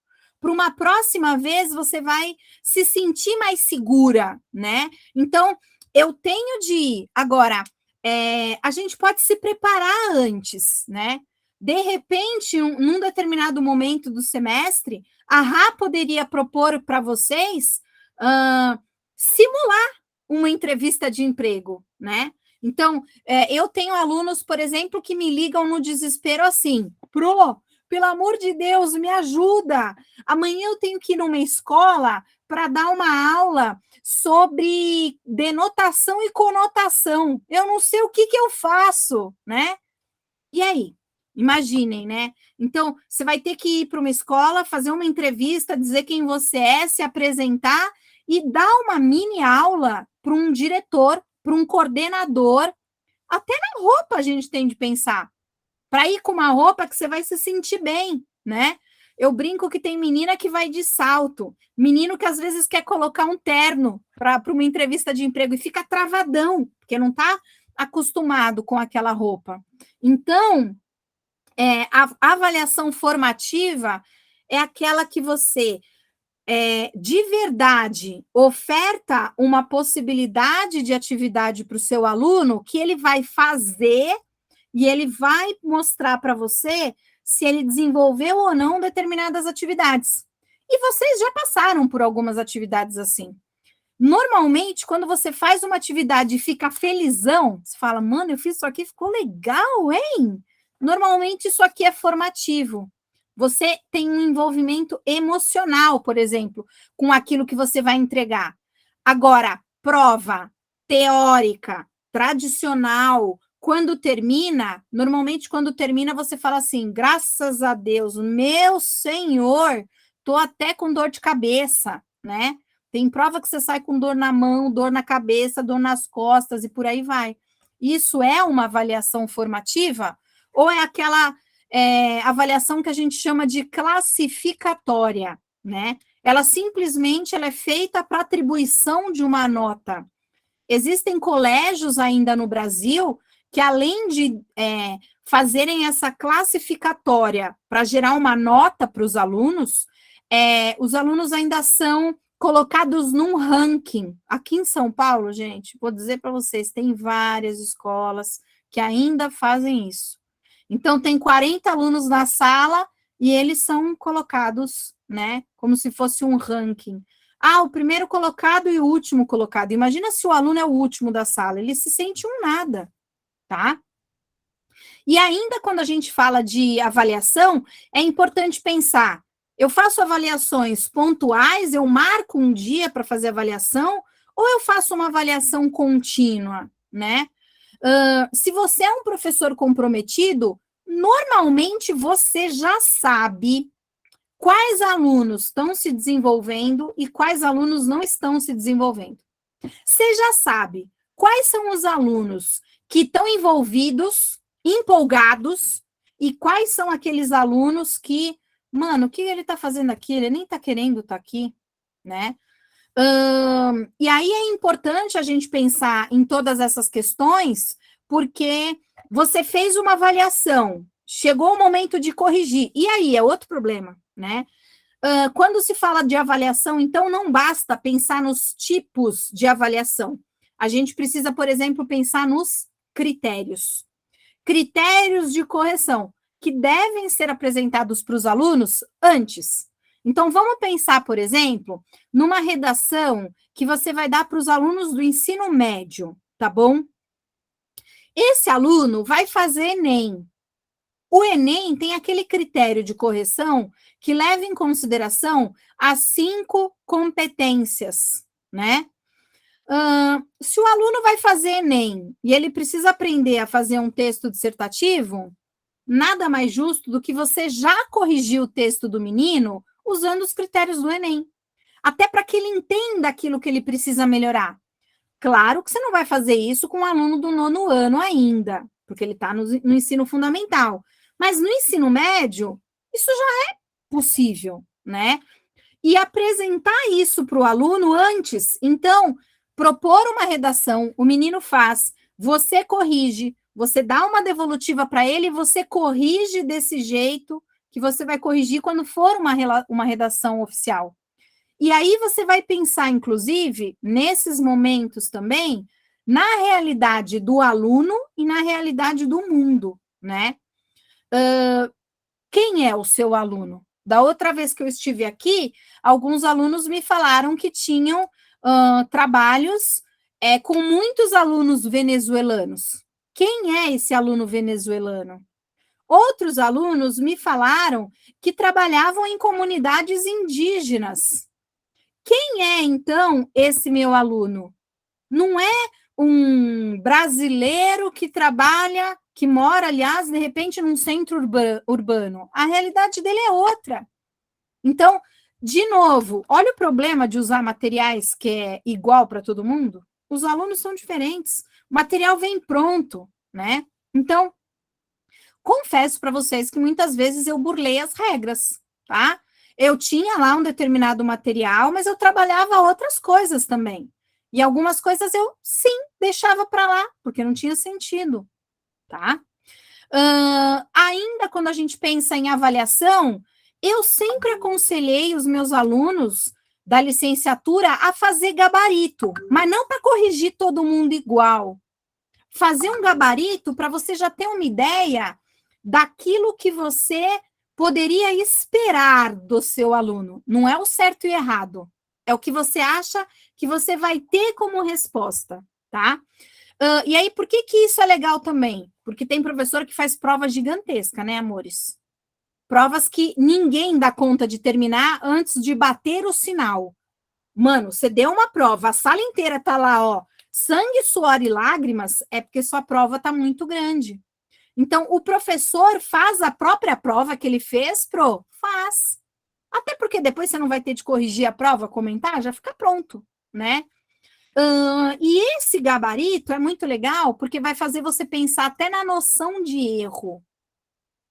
Para uma próxima vez, você vai se sentir mais segura, né? Então, eu tenho de ir. Agora, a gente pode se preparar antes, né? De repente, num determinado momento do semestre, a Rá poderia propor para vocês simular uma entrevista de emprego, né? Então, eu tenho alunos, por exemplo, que me ligam no desespero assim, Pro, pelo amor de Deus, me ajuda. Amanhã eu tenho que ir numa escola para dar uma aula sobre denotação e conotação. Eu não sei o que eu faço, né? E aí? Imaginem, né? Então, você vai ter que ir para uma escola, fazer uma entrevista, dizer quem você é, se apresentar e dar uma mini aula para um diretor, para um coordenador. Até na roupa a gente tem de pensar. Para ir com uma roupa que você vai se sentir bem, né? Eu brinco que tem menina que vai de salto, menino que às vezes quer colocar um terno para uma entrevista de emprego e fica travadão, porque não está acostumado com aquela roupa. Então, a avaliação formativa é aquela que você, de verdade, oferta uma possibilidade de atividade para o seu aluno que ele vai fazer e ele vai mostrar para você se ele desenvolveu ou não determinadas atividades. E vocês já passaram por algumas atividades assim. Normalmente, quando você faz uma atividade e fica felizão, você fala, mano, eu fiz isso aqui, ficou legal, hein? Normalmente, isso aqui é formativo. Você tem um envolvimento emocional, por exemplo, com aquilo que você vai entregar. Agora, prova teórica, tradicional, quando termina, normalmente quando termina você fala assim, graças a Deus, meu Senhor, tô até com dor de cabeça, né? Tem prova que você sai com dor na mão, dor na cabeça, dor nas costas e por aí vai. Isso é uma avaliação formativa ou é aquela avaliação que a gente chama de classificatória, né? Ela simplesmente é feita para atribuição de uma nota. Existem colégios ainda no Brasil que, além de fazerem essa classificatória para gerar uma nota para os alunos ainda são colocados num ranking. Aqui em São Paulo, gente, vou dizer para vocês, tem várias escolas que ainda fazem isso. Então, tem 40 alunos na sala e eles são colocados, né, como se fosse um ranking. O primeiro colocado e o último colocado. Imagina se o aluno é o último da sala, ele se sente um nada, tá? E ainda quando a gente fala de avaliação, é importante pensar, eu faço avaliações pontuais, eu marco um dia para fazer avaliação, ou eu faço uma avaliação contínua, né? Se você é um professor comprometido, normalmente você já sabe quais alunos estão se desenvolvendo e quais alunos não estão se desenvolvendo. Você já sabe quais são os alunos que estão envolvidos, empolgados, e quais são aqueles alunos que, mano, o que ele está fazendo aqui? Ele nem está querendo estar aqui, né? E aí é importante a gente pensar em todas essas questões, porque você fez uma avaliação, chegou o momento de corrigir, e aí é outro problema, né? Quando se fala de avaliação, então não basta pensar nos tipos de avaliação. A gente precisa, por exemplo, pensar nos critérios. Critérios de correção, que devem ser apresentados para os alunos antes. Então, vamos pensar, por exemplo, numa redação que você vai dar para os alunos do ensino médio, tá bom? Esse aluno vai fazer Enem. O Enem tem aquele critério de correção que leva em consideração as 5 competências, né? Se o aluno vai fazer Enem e ele precisa aprender a fazer um texto dissertativo, nada mais justo do que você já corrigir o texto do menino usando os critérios do Enem, até para que ele entenda aquilo que ele precisa melhorar. Claro que você não vai fazer isso com um aluno do 9º ano ainda, porque ele está no ensino fundamental. Mas no ensino médio, isso já é possível, né? E apresentar isso para o aluno antes. Então, propor uma redação, o menino faz, você corrige, você dá uma devolutiva para ele, você corrige desse jeito que você vai corrigir quando for uma redação oficial. E aí você vai pensar, inclusive, nesses momentos também, na realidade do aluno e na realidade do mundo, né? Quem é o seu aluno? Da outra vez que eu estive aqui, alguns alunos me falaram que tinham trabalhos com muitos alunos venezuelanos. Quem é esse aluno venezuelano? Outros alunos me falaram que trabalhavam em comunidades indígenas. Quem é, então, esse meu aluno? Não é um brasileiro que trabalha, que mora, aliás, de repente, num centro urbano. A realidade dele é outra. Então, de novo, olha o problema de usar materiais que é igual para todo mundo. Os alunos são diferentes. O material vem pronto, né? Então, confesso para vocês que muitas vezes eu burlei as regras, tá? Eu tinha lá um determinado material, mas eu trabalhava outras coisas também. E algumas coisas eu, sim, deixava para lá, porque não tinha sentido, tá? Ainda quando a gente pensa em avaliação, eu sempre aconselhei os meus alunos da licenciatura a fazer gabarito, mas não para corrigir todo mundo igual. Fazer um gabarito para você já ter uma ideia daquilo que você poderia esperar do seu aluno. Não é o certo e errado. É o que você acha que você vai ter como resposta, tá? E aí, por que isso é legal também? Porque tem professor que faz prova gigantesca, né, amores? Provas que ninguém dá conta de terminar antes de bater o sinal. Mano, você deu uma prova, a sala inteira tá lá, ó, sangue, suor e lágrimas, é porque sua prova tá muito grande. Então, o professor faz a própria prova que ele fez, faz. Até porque depois você não vai ter de corrigir a prova, comentar, já fica pronto, né? E esse gabarito é muito legal, porque vai fazer você pensar até na noção de erro.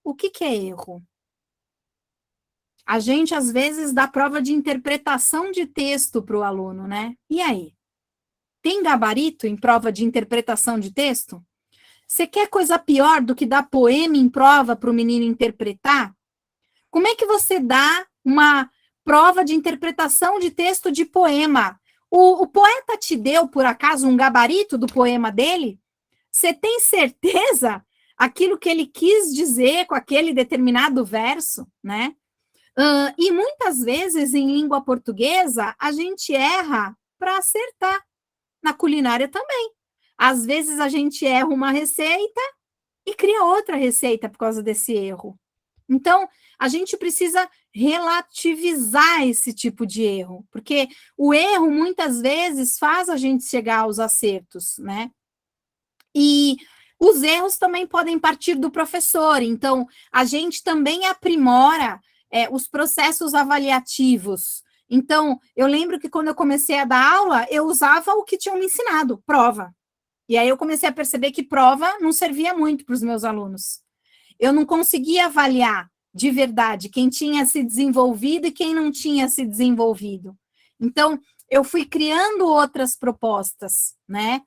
O que é erro? A gente, às vezes, dá prova de interpretação de texto para o aluno, né? E aí? Tem gabarito em prova de interpretação de texto? Você quer coisa pior do que dar poema em prova para o menino interpretar? Como é que você dá uma prova de interpretação de texto de poema? O poeta te deu, por acaso, um gabarito do poema dele? Você tem certeza aquilo que ele quis dizer com aquele determinado verso, né? E muitas vezes, em língua portuguesa, a gente erra para acertar. Na culinária também. Às vezes a gente erra uma receita e cria outra receita por causa desse erro. Então, a gente precisa relativizar esse tipo de erro, porque o erro muitas vezes faz a gente chegar aos acertos, né? E os erros também podem partir do professor, então a gente também aprimora os processos avaliativos Então, eu lembro que quando eu comecei a dar aula, eu usava o que tinham me ensinado, prova. E aí eu comecei a perceber que prova não servia muito para os meus alunos. Eu não conseguia avaliar de verdade quem tinha se desenvolvido e quem não tinha se desenvolvido. Então, eu fui criando outras propostas, né?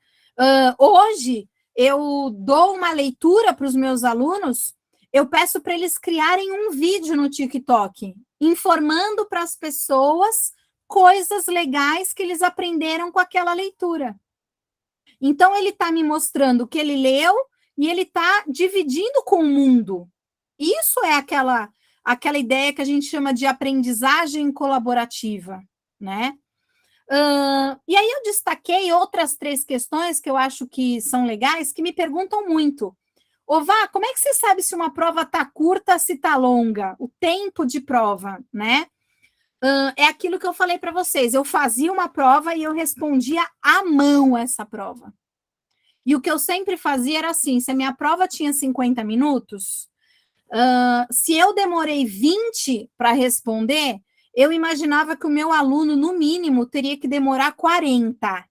Hoje, eu dou uma leitura para os meus alunos, eu peço para eles criarem um vídeo no TikTok, informando para as pessoas coisas legais que eles aprenderam com aquela leitura. Então, ele está me mostrando o que ele leu e ele está dividindo com o mundo. Isso é aquela ideia que a gente chama de aprendizagem colaborativa, né? E aí eu destaquei outras 3 questões que eu acho que são legais, que me perguntam muito. Vá, como é que você sabe se uma prova está curta, se está longa? O tempo de prova, né? É aquilo que eu falei para vocês. Eu fazia uma prova e eu respondia à mão essa prova. E o que eu sempre fazia era assim, se a minha prova tinha 50 minutos, se eu demorei 20 para responder, eu imaginava que o meu aluno, no mínimo, teria que demorar 40.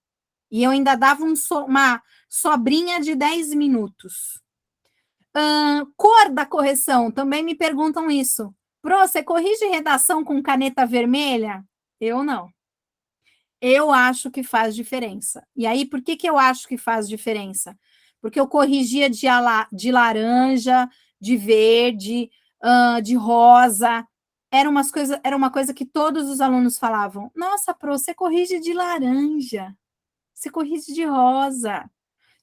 E eu ainda dava uma sobrinha de 10 minutos. Cor da correção, também me perguntam isso. Pro, você corrige redação com caneta vermelha? Eu não. Eu acho que faz diferença. E aí, por que eu acho que faz diferença? Porque eu corrigia de laranja, de verde, de rosa. Era uma coisa que todos os alunos falavam. Nossa, Pro, você corrige de laranja. Você corrige de rosa.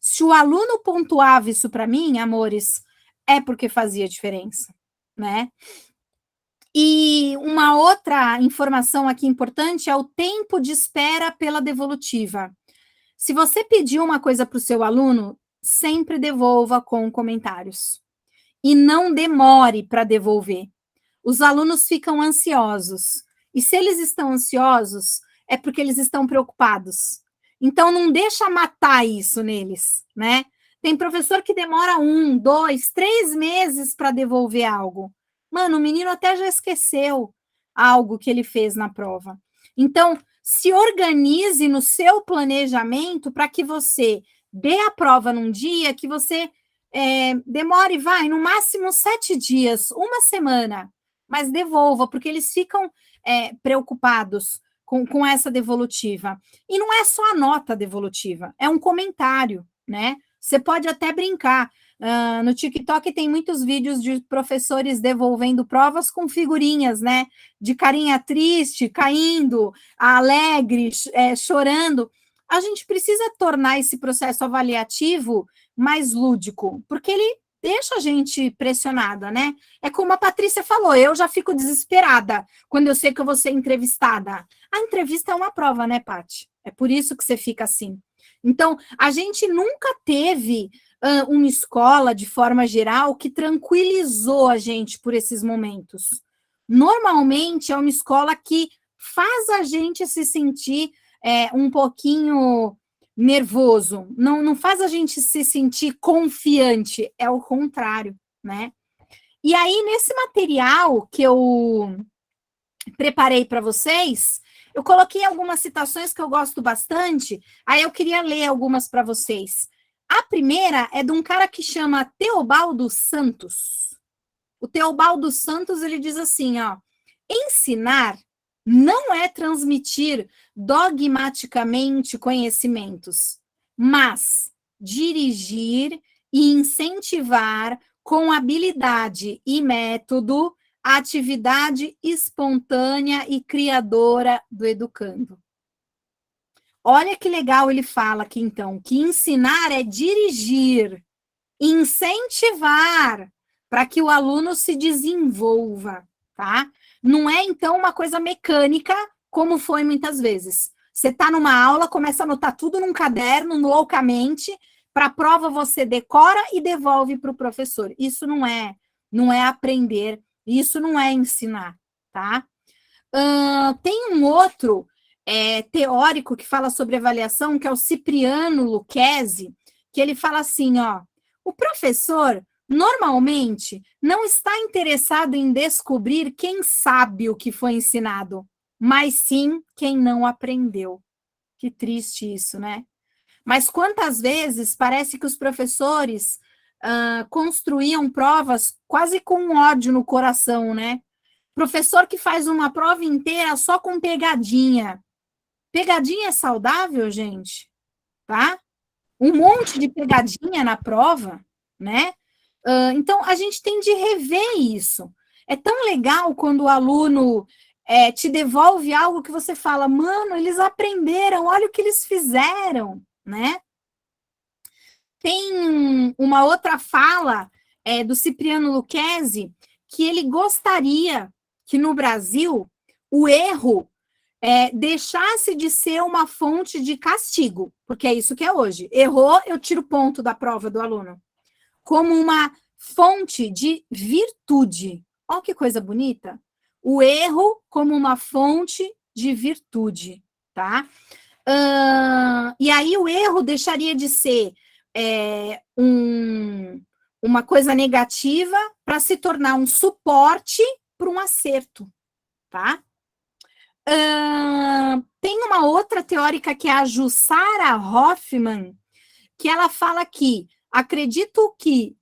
Se o aluno pontuava isso para mim, amores, é porque fazia diferença, né? E uma outra informação aqui importante é o tempo de espera pela devolutiva. Se você pediu uma coisa para o seu aluno, sempre devolva com comentários. E não demore para devolver. Os alunos ficam ansiosos. E se eles estão ansiosos, é porque eles estão preocupados. Então, não deixa matar isso neles, né? Tem professor que demora 1, 2, 3 meses para devolver algo. Mano, o menino até já esqueceu algo que ele fez na prova. Então, se organize no seu planejamento para que você dê a prova num dia que você demore, no máximo 7 dias, 1 semana, mas devolva, porque eles ficam preocupados com essa devolutiva. E não é só a nota devolutiva, é um comentário, né? Você pode até brincar. No TikTok tem muitos vídeos de professores devolvendo provas com figurinhas, né? De carinha triste, caindo, alegre, chorando. A gente precisa tornar esse processo avaliativo mais lúdico, porque ele deixa a gente pressionada, né? É como a Patrícia falou, eu já fico desesperada quando eu sei que eu vou ser entrevistada. A entrevista é uma prova, né, Paty? É por isso que você fica assim. Então, a gente nunca teve uma escola, de forma geral, que tranquilizou a gente por esses momentos. Normalmente, é uma escola que faz a gente se sentir um pouquinho nervoso, não faz a gente se sentir confiante, é o contrário, né? E aí, nesse material que eu preparei para vocês, eu coloquei algumas citações que eu gosto bastante, aí eu queria ler algumas para vocês. A primeira é de um cara que chama Teobaldo Santos. O Teobaldo Santos, ele diz assim, ó, ensinar não é transmitir dogmaticamente conhecimentos, mas dirigir e incentivar com habilidade e método a atividade espontânea e criadora do educando. Olha que legal ele fala aqui, então, que ensinar é dirigir, incentivar para que o aluno se desenvolva, tá? Não é, então, uma coisa mecânica, como foi muitas vezes. Você está numa aula, começa a anotar tudo num caderno, loucamente, para a prova você decora e devolve para o professor. Isso não é aprender, isso não é ensinar, tá? Tem um outro teórico que fala sobre avaliação, que é o Cipriano Lucchesi, que ele fala assim, ó, o professor normalmente não está interessado em descobrir quem sabe o que foi ensinado, mas sim quem não aprendeu. Que triste isso, né? Mas quantas vezes parece que os professores construíam provas quase com ódio no coração, né? Professor que faz uma prova inteira só com pegadinha. Pegadinha é saudável, gente? Tá? Um monte de pegadinha na prova, né? Então, a gente tem de rever isso. É tão legal quando o aluno te devolve algo que você fala, mano, eles aprenderam, olha o que eles fizeram, né? Tem uma outra fala do Cipriano Lucchesi, que ele gostaria que no Brasil o erro deixasse de ser uma fonte de castigo, porque é isso que é hoje. Errou, eu tiro ponto da prova do aluno. Como uma fonte de virtude. Olha que coisa bonita. O erro como uma fonte de virtude, tá? E aí o erro deixaria de ser uma coisa negativa para se tornar um suporte para um acerto, tá? Tem uma outra teórica que é a Jussara Hoffmann, que ela fala que acredito que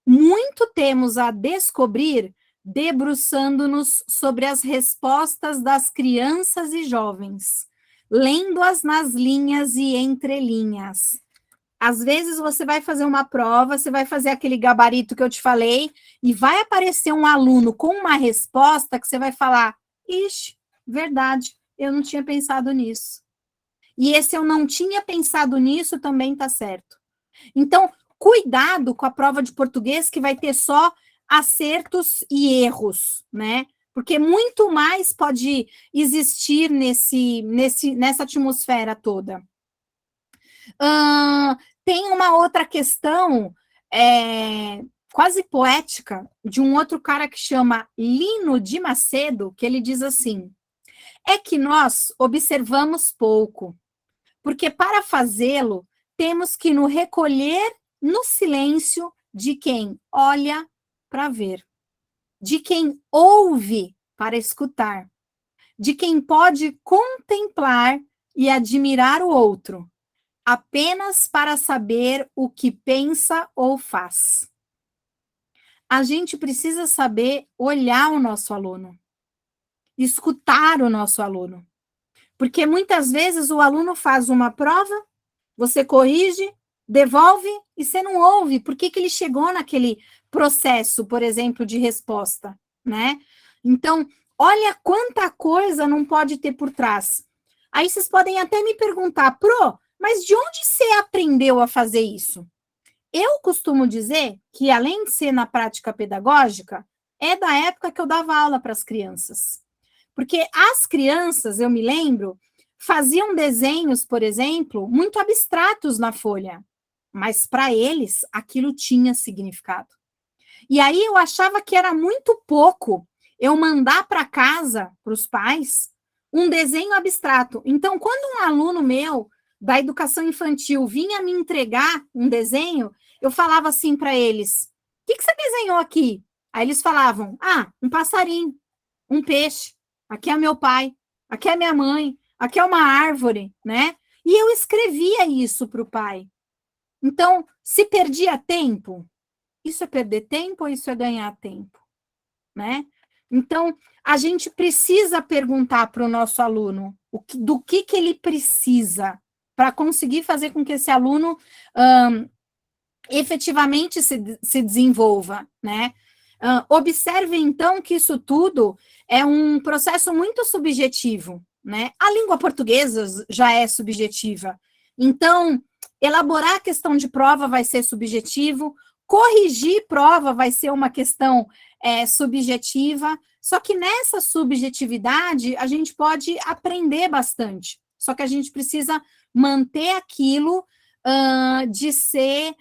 muito temos a descobrir debruçando-nos sobre as respostas das crianças e jovens, lendo-as nas linhas e entrelinhas. Às vezes você vai fazer uma prova, você vai fazer aquele gabarito que eu te falei, e vai aparecer um aluno com uma resposta que você vai falar, ixi, verdade, eu não tinha pensado nisso. E esse eu não tinha pensado nisso também está certo. Então, cuidado com a prova de português que vai ter só acertos e erros, né? Porque muito mais pode existir nessa atmosfera toda. Tem uma outra questão quase poética de um outro cara que chama Lino de Macedo, que ele diz assim, é que nós observamos pouco, porque para fazê-lo temos que nos recolher no silêncio de quem olha para ver, de quem ouve para escutar, de quem pode contemplar e admirar o outro, apenas para saber o que pensa ou faz. A gente precisa saber olhar o nosso aluno, escutar o nosso aluno, porque muitas vezes o aluno faz uma prova, você corrige, devolve e você não ouve por que ele chegou naquele processo, por exemplo, de resposta, né? Então, olha quanta coisa não pode ter por trás. Aí vocês podem até me perguntar, Pro, mas de onde você aprendeu a fazer isso? Eu costumo dizer que, além de ser na prática pedagógica, é da época que eu dava aula para as crianças. Porque as crianças, eu me lembro, faziam desenhos, por exemplo, muito abstratos na folha, mas para eles aquilo tinha significado. E aí eu achava que era muito pouco eu mandar para casa, para os pais, um desenho abstrato. Então, quando um aluno meu da educação infantil vinha me entregar um desenho, eu falava assim para eles, o que você desenhou aqui? Aí eles falavam, um passarinho, um peixe, aqui é meu pai, aqui é minha mãe, aqui é uma árvore, né? E eu escrevia isso para o pai. Então, se perdia tempo, isso é perder tempo ou isso é ganhar tempo, né? Então, a gente precisa perguntar para o nosso aluno do que ele precisa para conseguir fazer com que esse aluno efetivamente se desenvolva, né? Observe, então, que isso tudo é um processo muito subjetivo, né? A língua portuguesa já é subjetiva. Então, elaborar a questão de prova vai ser subjetivo, corrigir prova vai ser uma questão subjetiva, só que nessa subjetividade a gente pode aprender bastante, só que a gente precisa manter aquilo de ser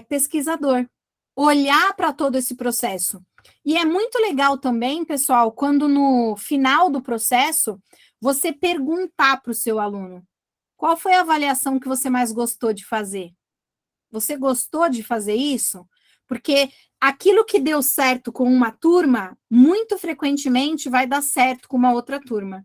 pesquisador, olhar para todo esse processo. E é muito legal também, pessoal, quando no final do processo, você perguntar para o seu aluno, qual foi a avaliação que você mais gostou de fazer? Você gostou de fazer isso? Porque aquilo que deu certo com uma turma, muito frequentemente vai dar certo com uma outra turma.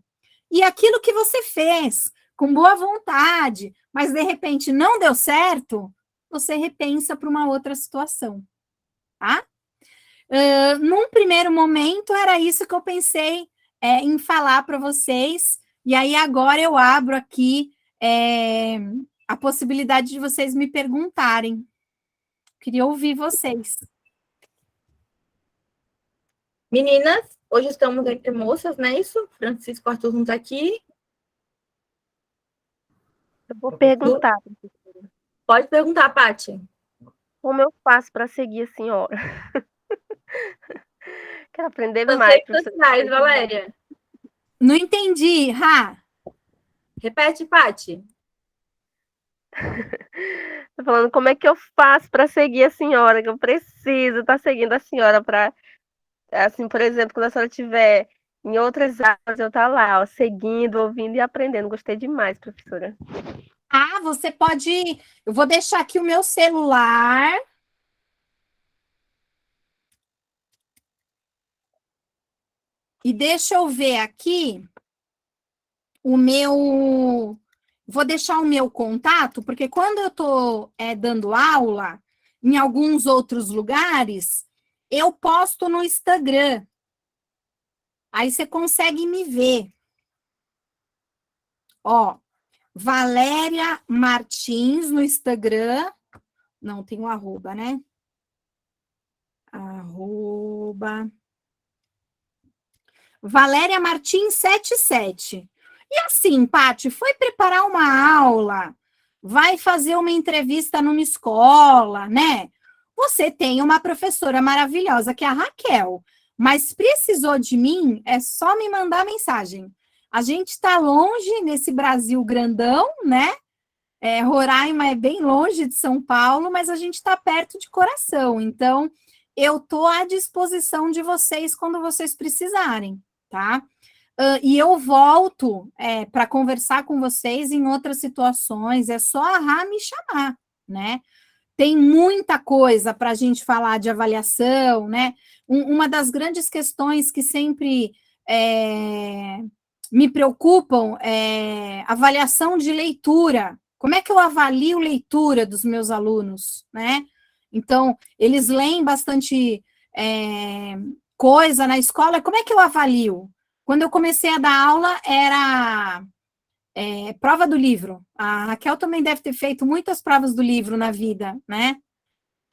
E aquilo que você fez com boa vontade, mas de repente não deu certo, você repensa para uma outra situação, tá? Num primeiro momento, era isso que eu pensei em falar para vocês, e aí agora eu abro aqui a possibilidade de vocês me perguntarem. Queria ouvir vocês. Meninas, hoje estamos entre moças, não é isso? Francisco Arthur não está aqui. Eu vou perguntar. Pode perguntar, Paty. Como eu faço para seguir a senhora? Quero aprender As mais. redes sociais, Valéria. Não entendi, Rá. Repete, Paty. Tô falando como é que eu faço para seguir a senhora, que eu preciso estar seguindo a senhora para, assim, por exemplo, quando a senhora estiver em outras aulas, eu estar lá, ó, seguindo, ouvindo e aprendendo. Gostei demais, professora. Você pode... Eu vou deixar aqui o meu celular. E deixa eu ver aqui o meu... Vou deixar o meu contato, porque quando eu estou dando aula em alguns outros lugares, eu posto no Instagram. Aí você consegue me ver. Ó, Valéria Martins no Instagram. Não, tem um arroba, né? Arroba. Valéria Martins 77. E assim, Paty, foi preparar uma aula, vai fazer uma entrevista numa escola, né? Você tem uma professora maravilhosa que é a Raquel, mas precisou de mim, é só me mandar mensagem. A gente está longe nesse Brasil grandão, né? Roraima é bem longe de São Paulo, mas a gente está perto de coração. Então, eu estou à disposição de vocês quando vocês precisarem, tá? E eu volto para conversar com vocês em outras situações, é só a Rá me chamar, né? Tem muita coisa para a gente falar de avaliação, né? Uma das grandes questões que sempre me preocupam é avaliação de leitura. Como é que eu avalio leitura dos meus alunos, né? Então, eles leem bastante coisa na escola, como é que eu avalio? Quando eu comecei a dar aula, era prova do livro. A Raquel também deve ter feito muitas provas do livro na vida, né?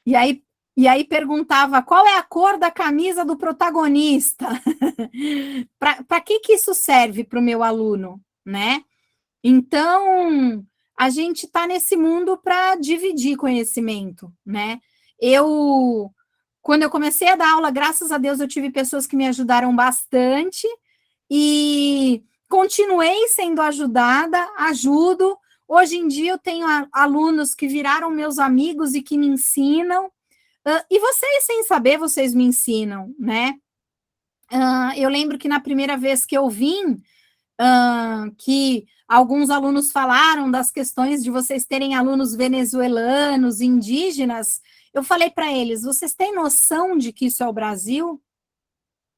E aí perguntava qual é a cor da camisa do protagonista. Para que isso serve para o meu aluno, né? Então, a gente está nesse mundo para dividir conhecimento, né? Quando eu comecei a dar aula, graças a Deus, eu tive pessoas que me ajudaram bastante e continuei sendo ajudada, ajudo. Hoje em dia eu tenho alunos que viraram meus amigos e que me ensinam. E vocês, sem saber, vocês me ensinam, né? Eu lembro que na primeira vez que eu vim, que alguns alunos falaram das questões de vocês terem alunos venezuelanos, indígenas, eu falei para eles, vocês têm noção de que isso é o Brasil?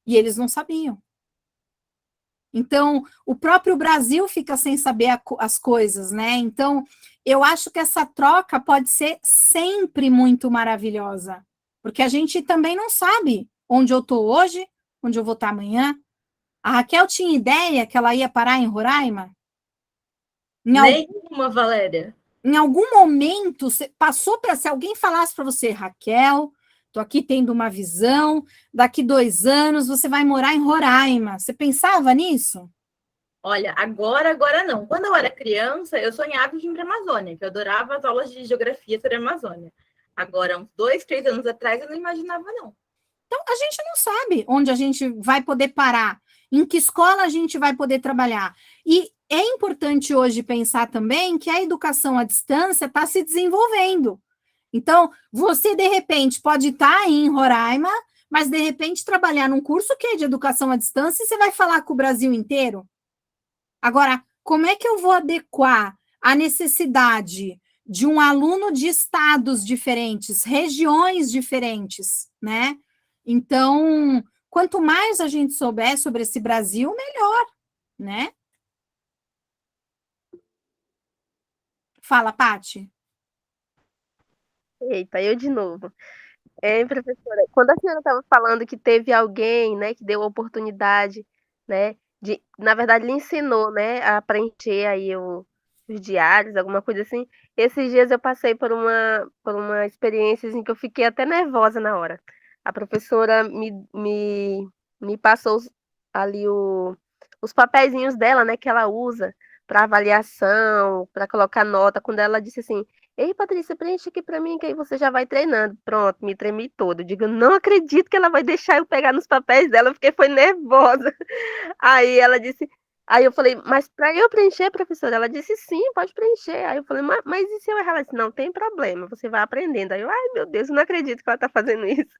E eles não sabiam. Então, o próprio Brasil fica sem saber as coisas, né? Então, eu acho que essa troca pode ser sempre muito maravilhosa, porque a gente também não sabe onde eu estou hoje, onde eu vou estar amanhã. A Raquel tinha ideia que ela ia parar em Roraima? Nenhuma, Valéria. Em algum momento, passou para se alguém falasse para você, Raquel, estou aqui tendo uma visão, daqui 2 anos você vai morar em Roraima. Você pensava nisso? Olha, agora não. Quando eu era criança, eu sonhava em ir para a Amazônia, que eu adorava as aulas de geografia sobre a Amazônia. Agora, uns 2, 3 anos atrás, eu não imaginava, não. Então, a gente não sabe onde a gente vai poder parar, em que escola a gente vai poder trabalhar. E é importante hoje pensar também que a educação à distância está se desenvolvendo. Então, você, de repente, pode estar em Roraima, mas, de repente, trabalhar num curso que é de educação à distância e você vai falar com o Brasil inteiro. Agora, como é que eu vou adequar a necessidade de um aluno de estados diferentes, regiões diferentes, né? Então, quanto mais a gente souber sobre esse Brasil, melhor, né? Fala, Pati. Eita, eu de novo. Professora, quando a senhora estava falando que teve alguém, né, que deu oportunidade, né, na verdade, lhe ensinou, né, a preencher aí os diários, alguma coisa assim. Esses dias eu passei por uma experiência assim, que eu fiquei até nervosa na hora. A professora me passou ali os papeizinhos dela, né, que ela usa para avaliação, para colocar nota, quando ela disse assim: "Ei, Patrícia, preenche aqui para mim, que aí você já vai treinando." Pronto, me tremi toda. Eu digo, não acredito que ela vai deixar eu pegar nos papéis dela, porque foi nervosa. Aí ela disse, aí eu falei, mas para eu preencher, professora? Ela disse, sim, pode preencher. Aí eu falei, mas e se eu errar? Ela disse, não tem problema, você vai aprendendo. Aí eu, ai meu Deus, eu não acredito que ela está fazendo isso.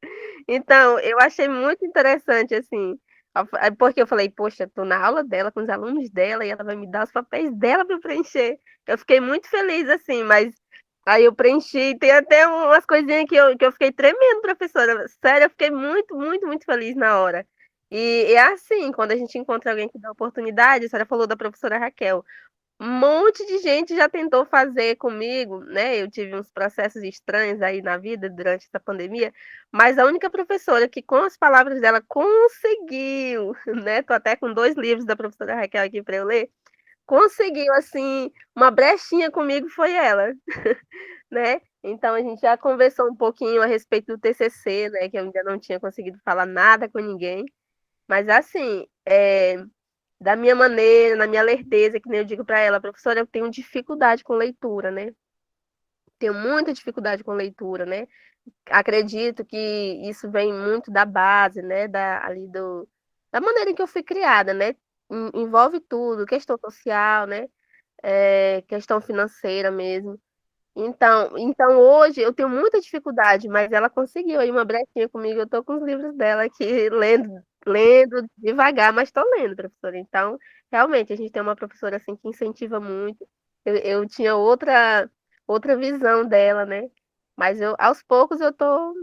Então, eu achei muito interessante, assim, porque eu falei, poxa, estou na aula dela, com os alunos dela, e ela vai me dar os papéis dela para eu preencher. Eu fiquei muito feliz, assim, mas aí eu preenchi, tem até umas coisinhas que eu fiquei tremendo, professora. Sério, eu fiquei muito, muito, muito feliz na hora. E é assim, quando a gente encontra alguém que dá oportunidade, a senhora falou da professora Raquel, um monte de gente já tentou fazer comigo, né? Eu tive uns processos estranhos aí na vida durante essa pandemia, mas a única professora que, com as palavras dela, conseguiu, né? Tô até com 2 livros da professora Raquel aqui para eu ler, conseguiu, assim, uma brechinha comigo foi ela, né? Então a gente já conversou um pouquinho a respeito do TCC, né? Que eu ainda não tinha conseguido falar nada com ninguém, mas assim, da minha maneira, na minha lerdeza, que nem eu digo para ela, professora, eu tenho dificuldade com leitura, né? Tenho muita dificuldade com leitura, né? Acredito que isso vem muito da base, né? Da maneira em que eu fui criada, né? Envolve tudo, questão social, né? Questão financeira mesmo. Então hoje eu tenho muita dificuldade, mas ela conseguiu aí uma brechinha comigo. Eu estou com os livros dela aqui, lendo devagar, mas estou lendo, professora. Então, realmente, a gente tem uma professora assim que incentiva muito. Eu tinha outra visão dela, né? Mas aos poucos eu tô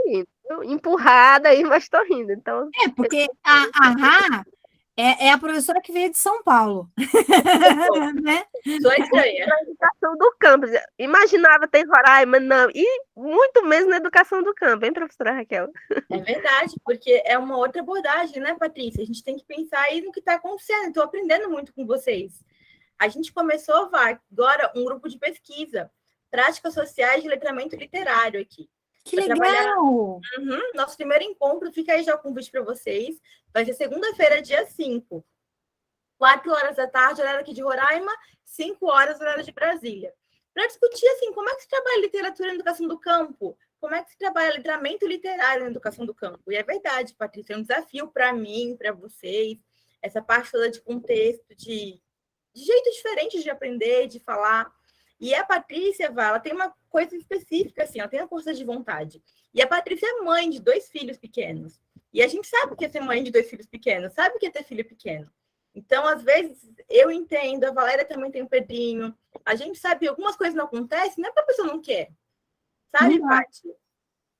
indo. Empurrada aí, mas estou indo. Então, Porque a Rá é a professora que veio de São Paulo. Né? Sou estranha. Na educação do campo. Imaginava ter Roraima, não. E muito mesmo na educação do campo, hein, professora Raquel? É verdade, porque é uma outra abordagem, né, Patrícia? A gente tem que pensar aí no que está acontecendo. Estou aprendendo muito com vocês. A gente começou agora um grupo de pesquisa, práticas sociais de letramento literário aqui. Que legal! Nosso primeiro encontro, fica aí já o convite para vocês. Vai ser segunda-feira, dia 5. 4 horas da tarde, horário aqui de Roraima, 5 horas, horário de Brasília. Para discutir, assim, como é que se trabalha literatura na educação do campo? Como é que se trabalha letramento literário na educação do campo? E é verdade, Patrícia, é um desafio para mim, para vocês, essa parte toda de contexto, de jeitos diferentes de aprender, de falar. E a Patrícia, ela tem uma coisa específica, assim, ela tem uma força de vontade. E a Patrícia é mãe de 2 filhos pequenos. E a gente sabe o que é ser mãe de 2 filhos pequenos, sabe o que é ter filho pequeno. Então, às vezes, eu entendo, a Valéria também tem um Pedrinho, a gente sabe que algumas coisas não acontecem, não é porque a pessoa não quer. Sabe, Paty?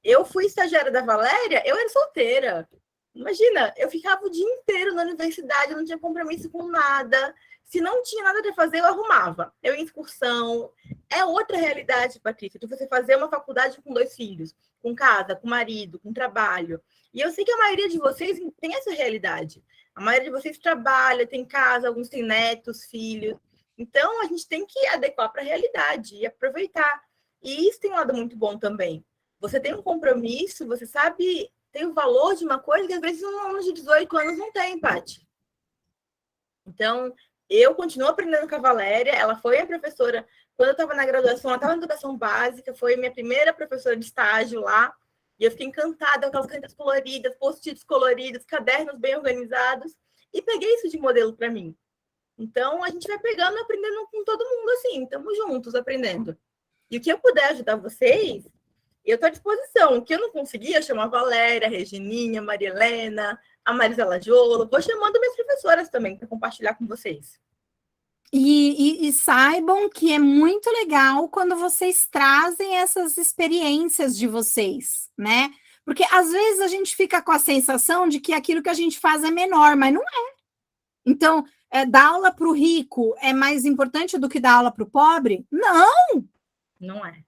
Eu fui estagiária da Valéria, eu era solteira. Imagina, eu ficava o dia inteiro na universidade, eu não tinha compromisso com nada. Se não tinha nada para fazer, eu arrumava. Eu ia em excursão. É outra realidade, Patrícia, de você fazer uma faculdade com 2 filhos, com casa, com marido, com trabalho. E eu sei que a maioria de vocês tem essa realidade. A maioria de vocês trabalha, tem casa, alguns têm netos, filhos. Então, a gente tem que adequar para a realidade e aproveitar. E isso tem um lado muito bom também. Você tem um compromisso, você sabe, tem o valor de uma coisa que às vezes um aluno de 18 anos não tem, Paty. Então, eu continuo aprendendo com a Valéria, ela foi minha professora, quando eu estava na graduação, ela estava na educação básica, foi minha primeira professora de estágio lá, e eu fiquei encantada com aquelas canetas coloridas, post-its coloridos, cadernos bem organizados, e peguei isso de modelo para mim. Então, a gente vai pegando e aprendendo com todo mundo assim, estamos juntos aprendendo. E o que eu puder ajudar vocês, eu estou à disposição. O que eu não conseguia, eu chamo a Valéria, a Regininha, a Maria Helena, a Marisela Jolo. Vou chamando minhas professoras também para compartilhar com vocês. E saibam que é muito legal quando vocês trazem essas experiências de vocês, né? Porque às vezes a gente fica com a sensação de que aquilo que a gente faz é menor, mas não é. Então, dar aula para o rico é mais importante do que dar aula para o pobre? Não! Não é.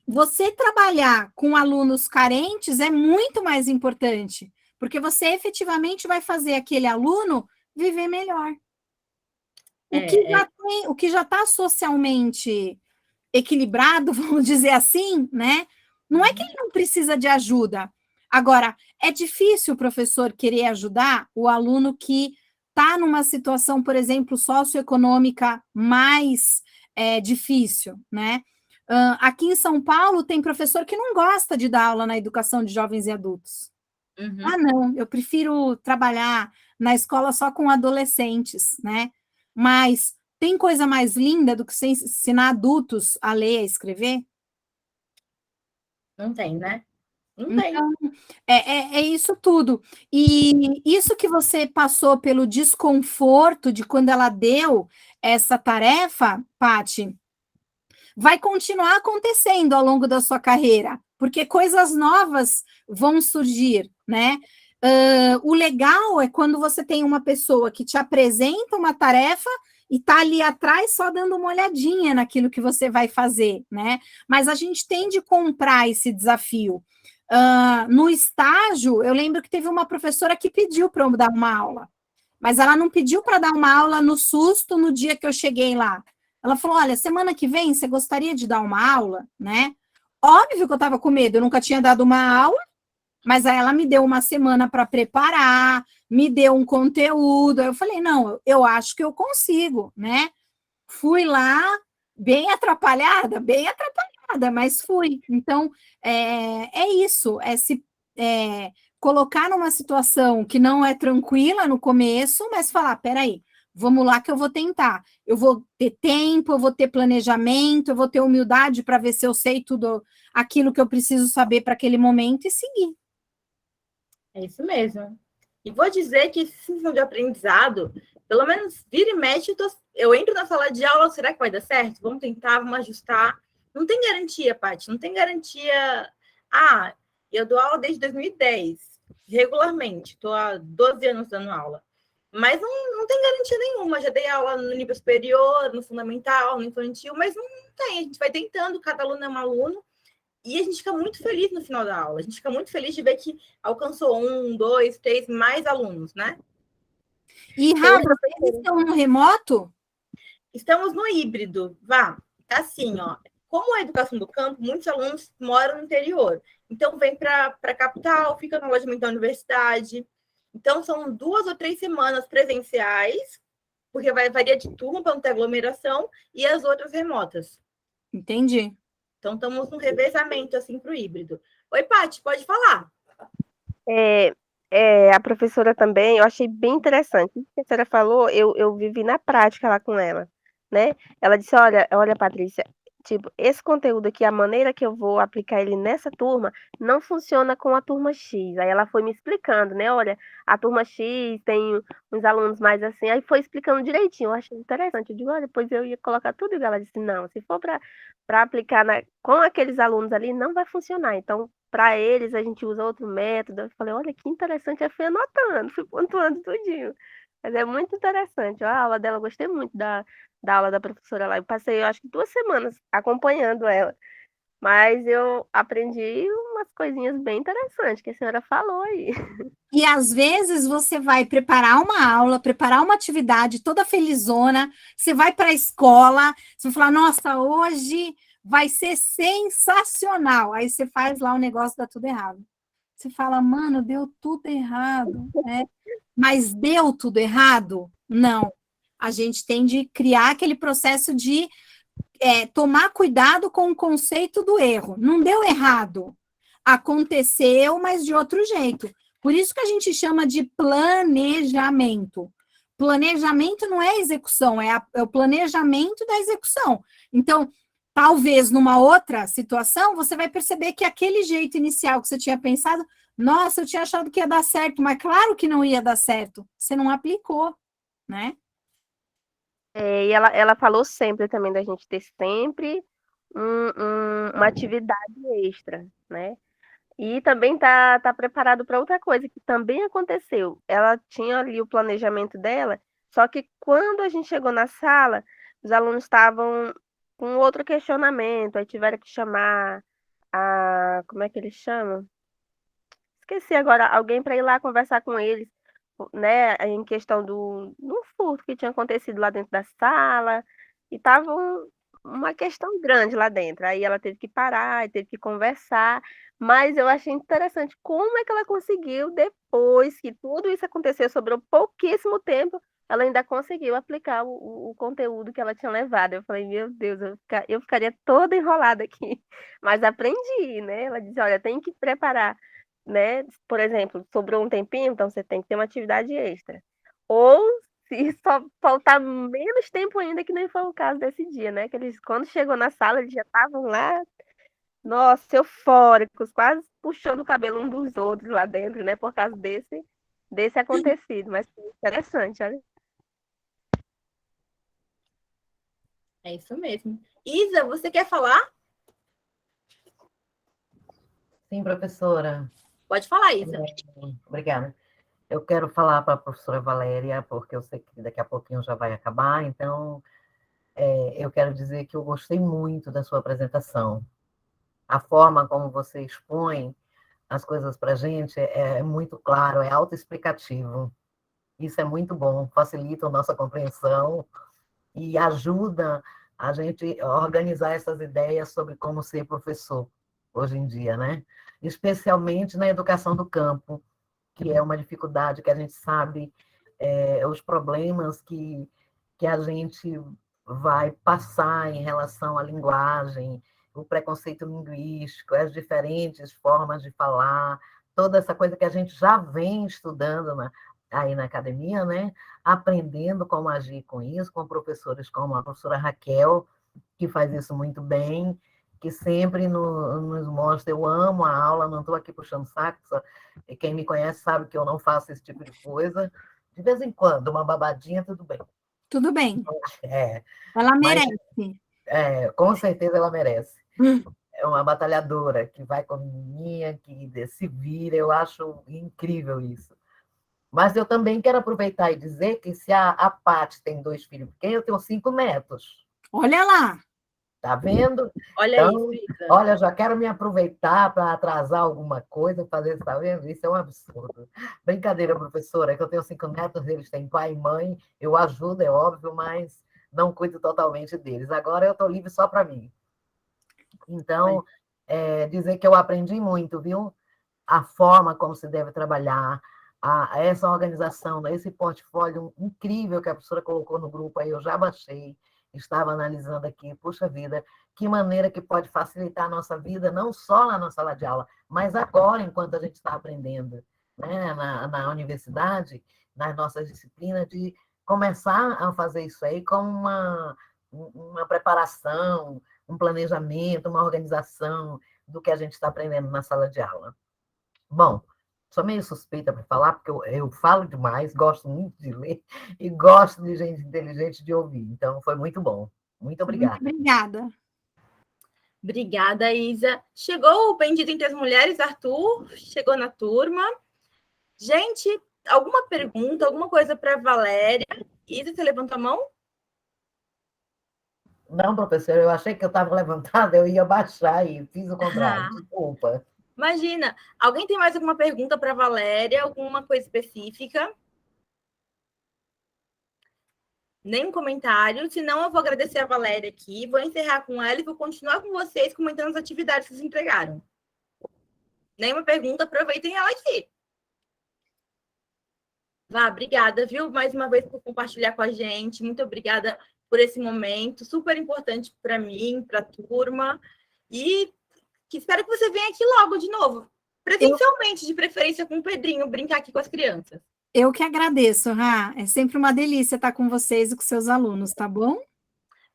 Você trabalhar com alunos carentes é muito mais importante, porque você efetivamente vai fazer aquele aluno viver melhor. O que já está socialmente equilibrado, vamos dizer assim, né? Não é que ele não precisa de ajuda. Agora, é difícil o professor querer ajudar o aluno que está numa situação, por exemplo, socioeconômica mais difícil, né? Aqui em São Paulo tem professor que não gosta de dar aula na educação de jovens e adultos. Ah, não, eu prefiro trabalhar na escola só com adolescentes, né? Mas tem coisa mais linda do que você ensinar adultos a ler e a escrever? Não tem, né? Não tem. Então, é isso tudo. E isso que você passou pelo desconforto de quando ela deu essa tarefa, Paty, vai continuar acontecendo ao longo da sua carreira, porque coisas novas vão surgir, né? O legal é quando você tem uma pessoa que te apresenta uma tarefa e está ali atrás só dando uma olhadinha naquilo que você vai fazer, né? Mas a gente tem de comprar esse desafio. No estágio, eu lembro que teve uma professora que pediu para eu dar uma aula, mas ela não pediu para dar uma aula no susto no dia que eu cheguei lá. Ela falou, olha, semana que vem você gostaria de dar uma aula, né? Óbvio que eu estava com medo, eu nunca tinha dado uma aula, mas aí ela me deu uma semana para preparar, me deu um conteúdo. Aí eu falei, não, eu acho que eu consigo, né? Fui lá, bem atrapalhada, mas fui. Então, é isso, se colocar numa situação que não é tranquila no começo, mas falar, peraí, vamos lá que eu vou tentar. Eu vou ter tempo, eu vou ter planejamento, eu vou ter humildade para ver se eu sei tudo aquilo que eu preciso saber para aquele momento e seguir. É isso mesmo. E vou dizer que esse sistema de aprendizado, pelo menos vira e mexe, eu entro na sala de aula, será que vai dar certo? Vamos tentar, vamos ajustar. Não tem garantia, Paty, não tem garantia. Ah, eu dou aula desde 2010, regularmente. Estou há 12 anos dando aula. Mas não tem garantia nenhuma. Já dei aula no nível superior, no fundamental, no infantil, mas não tem. A gente vai tentando, cada aluno é um aluno. E a gente fica muito feliz no final da aula. A gente fica muito feliz de ver que alcançou 1, 2, 3, mais alunos, né? E, Rafa, vocês estão no remoto? Estamos no híbrido. Tá assim, ó. Como a educação do campo, muitos alunos moram no interior. Então, vem para a capital, fica no alojamento da universidade. Então, são 2 ou 3 semanas presenciais, porque varia de turma para não ter aglomeração, e as outras remotas. Entendi. Então, estamos no revezamento, assim, para o híbrido. Oi, Paty, pode falar. A professora também, eu achei bem interessante. O que a senhora falou, eu vivi na prática lá com ela, né? Ela disse, olha, Patrícia, tipo, esse conteúdo aqui, a maneira que eu vou aplicar ele nessa turma, não funciona com a turma X. Aí ela foi me explicando, né? Olha, a turma X tem uns alunos mais assim, aí foi explicando direitinho, eu achei interessante. Eu digo, olha, depois eu ia colocar tudo igual. Ela disse, não, se for para aplicar com aqueles alunos ali, não vai funcionar. Então, para eles, a gente usa outro método. Eu falei, olha, que interessante. Eu fui anotando, fui pontuando tudinho. Mas é muito interessante. A aula dela, eu gostei muito da aula da professora lá. Eu passei, eu acho que 2 semanas acompanhando ela. Mas eu aprendi umas coisinhas bem interessantes que a senhora falou aí. E às vezes você vai preparar uma aula, preparar uma atividade toda felizona, você vai para a escola, você vai falar, nossa, hoje vai ser sensacional. Aí você faz lá o negócio, dá tudo errado. Você fala, mano, deu tudo errado, né? Mas deu tudo errado? Não. A gente tem de criar aquele processo de tomar cuidado com o conceito do erro. Não deu errado. Aconteceu, mas de outro jeito. Por isso que a gente chama de planejamento. Planejamento não é execução, é o planejamento da execução. Então, talvez numa outra situação, você vai perceber que aquele jeito inicial que você tinha pensado, nossa, eu tinha achado que ia dar certo, mas claro que não ia dar certo. Você não aplicou, né? E ela falou sempre também da gente ter sempre uma atividade extra, né? E também tá preparado para outra coisa que também aconteceu. Ela tinha ali o planejamento dela, só que quando a gente chegou na sala, os alunos estavam com outro questionamento, aí tiveram que chamar como é que eles chamam? Esqueci agora, alguém para ir lá conversar com eles, né, em questão do furto que tinha acontecido lá dentro da sala, e tava uma questão grande lá dentro. Aí ela teve que parar, e teve que conversar, mas eu achei interessante como é que ela conseguiu, depois que tudo isso aconteceu, sobrou pouquíssimo tempo, ela ainda conseguiu aplicar o conteúdo que ela tinha levado. Eu falei, meu Deus, eu ficaria toda enrolada aqui, mas aprendi, né? Ela disse, olha, tem que preparar, né? Por exemplo, sobrou um tempinho, então você tem que ter uma atividade extra. Ou se só faltar menos tempo ainda, que nem foi o caso desse dia, né? Que eles, quando chegou na sala, eles já estavam lá, nossa, eufóricos, quase puxando o cabelo um dos outros lá dentro, né? Por causa desse acontecido. Mas foi interessante, olha. É isso mesmo. Isa, você quer falar? Sim, professora. Pode falar, Isa. Obrigada. Eu quero falar para a professora Valéria, porque eu sei que daqui a pouquinho já vai acabar, então eu quero dizer que eu gostei muito da sua apresentação. A forma como você expõe as coisas para a gente é muito claro, é autoexplicativo. Isso é muito bom, facilita a nossa compreensão e ajuda a gente a organizar essas ideias sobre como ser professor hoje em dia, né? Especialmente na educação do campo, que é uma dificuldade que a gente sabe, os problemas que a gente vai passar em relação à linguagem, o preconceito linguístico, as diferentes formas de falar, toda essa coisa que a gente já vem estudando aí na academia, né? Aprendendo como agir com isso, com professores como a professora Raquel, que faz isso muito bem, que sempre nos mostra, eu amo a aula, não estou aqui puxando saco, e quem me conhece sabe que eu não faço esse tipo de coisa, de vez em quando, uma babadinha, tudo bem. Tudo bem. É, Ela mas merece. com certeza ela merece. É uma batalhadora que vai com a menininha, que se vira, eu acho incrível isso. Mas eu também quero aproveitar e dizer que se a Paty tem 2 filhos pequenos, eu tenho 5 netos. Olha lá. Tá vendo? Olha Então, isso, Isa. olha, já quero me aproveitar para atrasar alguma coisa, fazer isso, tá vendo? Isso é um absurdo. Brincadeira, professora, é que eu tenho 5 netos, eles têm pai e mãe, eu ajudo, é óbvio, mas não cuido totalmente deles. Agora eu estou livre só para mim. Então, dizer que eu aprendi muito, viu? A forma como se deve trabalhar, essa organização, esse portfólio incrível que a professora colocou no grupo aí, eu já baixei, estava analisando aqui, puxa vida, que maneira que pode facilitar a nossa vida, não só lá na sala de aula, mas agora, enquanto a gente está aprendendo, né, na universidade, nas nossas disciplinas, de começar a fazer isso aí como uma preparação, um planejamento, uma organização do que a gente está aprendendo na sala de aula. Bom, sou meio suspeita para falar, porque eu falo demais, gosto muito de ler e gosto de gente inteligente de ouvir. Então, foi muito bom. Muito obrigada. Muito obrigada. Obrigada, Isa. Chegou o Bendito Entre as Mulheres, Arthur. Chegou na turma. Gente, alguma pergunta, alguma coisa para a Valéria? Isa, você levantou a mão? Não, professora, eu achei que eu estava levantada, eu ia baixar e fiz o contrário. Desculpa. Imagina. Alguém tem mais alguma pergunta para a Valéria? Alguma coisa específica? Nenhum comentário. Senão, eu vou agradecer a Valéria aqui, vou encerrar com ela e vou continuar com vocês comentando as atividades que vocês entregaram. Nenhuma pergunta, aproveitem ela aqui. Vá, obrigada, viu? Mais uma vez por compartilhar com a gente. Muito obrigada por esse momento, super importante para mim, para a turma. E espero que você venha aqui logo de novo, presencialmente, de preferência com o Pedrinho, brincar aqui com as crianças. Eu que agradeço, Rá. É sempre uma delícia estar com vocês e com seus alunos, tá bom?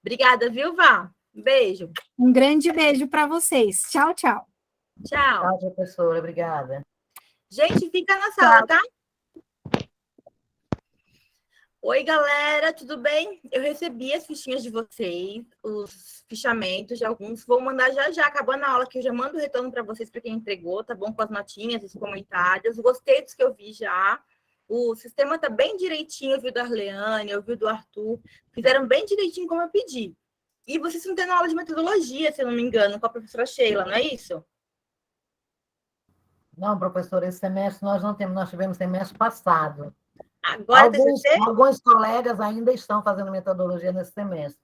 Obrigada, viu, Vá? Beijo. Um grande beijo para vocês. Tchau, tchau. Tchau. Tchau, professora. Obrigada. Gente, fica na sala, tá? Oi, galera, tudo bem? Eu recebi as fichinhas de vocês, os fichamentos de alguns. Vou mandar já já, acabando a aula, que eu já mando o retorno para vocês, para quem entregou, tá bom? Com as notinhas, os comentários. Gostei dos que eu vi já. O sistema tá bem direitinho, eu vi do Arleane, eu vi do Arthur. Fizeram bem direitinho como eu pedi. E vocês estão tendo aula de metodologia, se eu não me engano, com a professora Sheila, não é isso? Não, professor, esse semestre nós não temos, nós tivemos semestre passado. Agora, TCC? Alguns colegas ainda estão fazendo metodologia nesse semestre,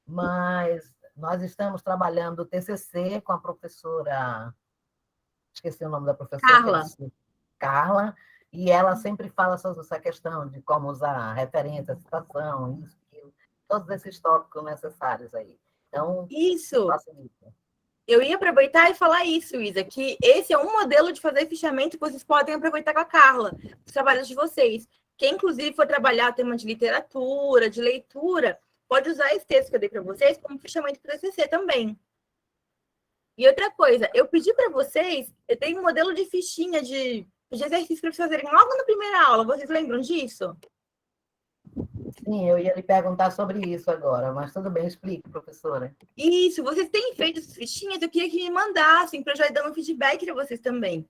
mas nós estamos trabalhando o TCC com a professora, esqueci o nome da professora. Carla, e ela sempre fala sobre essa questão de como usar referência, citação, isso, aquilo, todos esses tópicos necessários aí. Então, isso. Facilita. Eu ia aproveitar e falar isso, Isa, que esse é um modelo de fazer fichamento que vocês podem aproveitar com a Carla, os trabalhos de vocês. Quem, inclusive, for trabalhar o tema de literatura, de leitura, pode usar esse texto que eu dei para vocês como fichamento para o TCC também. E outra coisa, eu pedi para vocês, eu tenho um modelo de fichinha de exercício para vocês fazerem logo na primeira aula. Vocês lembram disso? Sim, eu ia lhe perguntar sobre isso agora, mas tudo bem, explique, professora. Isso, vocês têm feito essas fichinhas, eu queria que me mandassem para eu já ir dando um feedback para vocês também.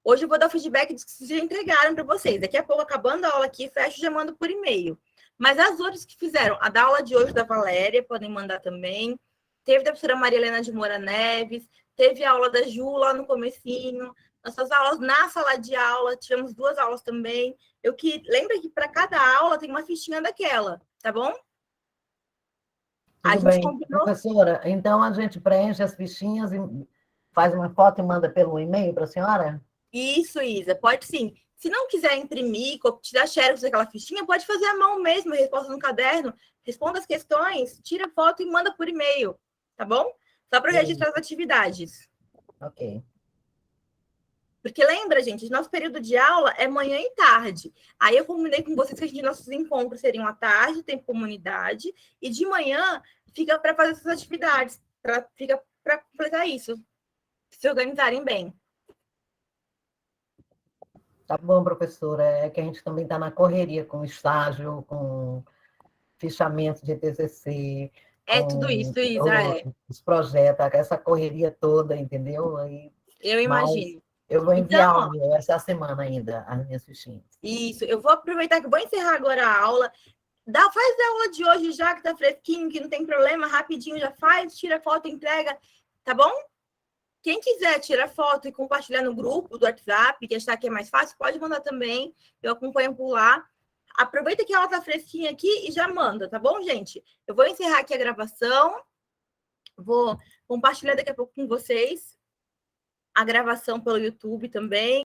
Hoje eu vou dar o feedback dos que vocês já entregaram para vocês. Daqui a pouco, acabando a aula aqui, fecho e já mando por e-mail. Mas as outras que fizeram, a da aula de hoje da Valéria, podem mandar também. Teve da professora Maria Helena de Moura Neves, teve a aula da Ju lá no comecinho. Nossas aulas na sala de aula, tivemos 2 aulas também. Lembra que para cada aula tem uma fichinha daquela, tá bom? Tudo bem, professora, então a gente preenche as fichinhas e faz uma foto e manda pelo e-mail para a senhora? Isso, Isa, pode sim. Se não quiser imprimir, tirar xerox daquela fichinha, pode fazer à mão mesmo, resposta no caderno, responda as questões, tira foto e manda por e-mail, tá bom? Só para registrar as atividades. Ok. Porque lembra, gente, nosso período de aula é manhã e tarde. Aí eu combinei com vocês que nossos encontros seriam à tarde, tempo comunidade, e de manhã fica para fazer essas atividades, fica para completar isso, se organizarem bem. Tá bom, professora. É que a gente também está na correria com estágio, com fichamento de TCC. É tudo isso, Isa. Os projetos, essa correria toda, entendeu? Eu imagino. Eu vou enviar essa semana ainda as minhas fichinhas. Isso, eu vou aproveitar que eu vou encerrar agora a aula. Faz a aula de hoje já, que tá fresquinho, que não tem problema, rapidinho já faz, tira foto, entrega, tá bom? Quem quiser tirar foto e compartilhar no grupo do WhatsApp, que achar que é mais fácil, pode mandar também. Eu acompanho por lá. Aproveita que ela tá fresquinha aqui e já manda, tá bom, gente? Eu vou encerrar aqui a gravação. Vou compartilhar daqui a pouco com vocês a gravação pelo YouTube também.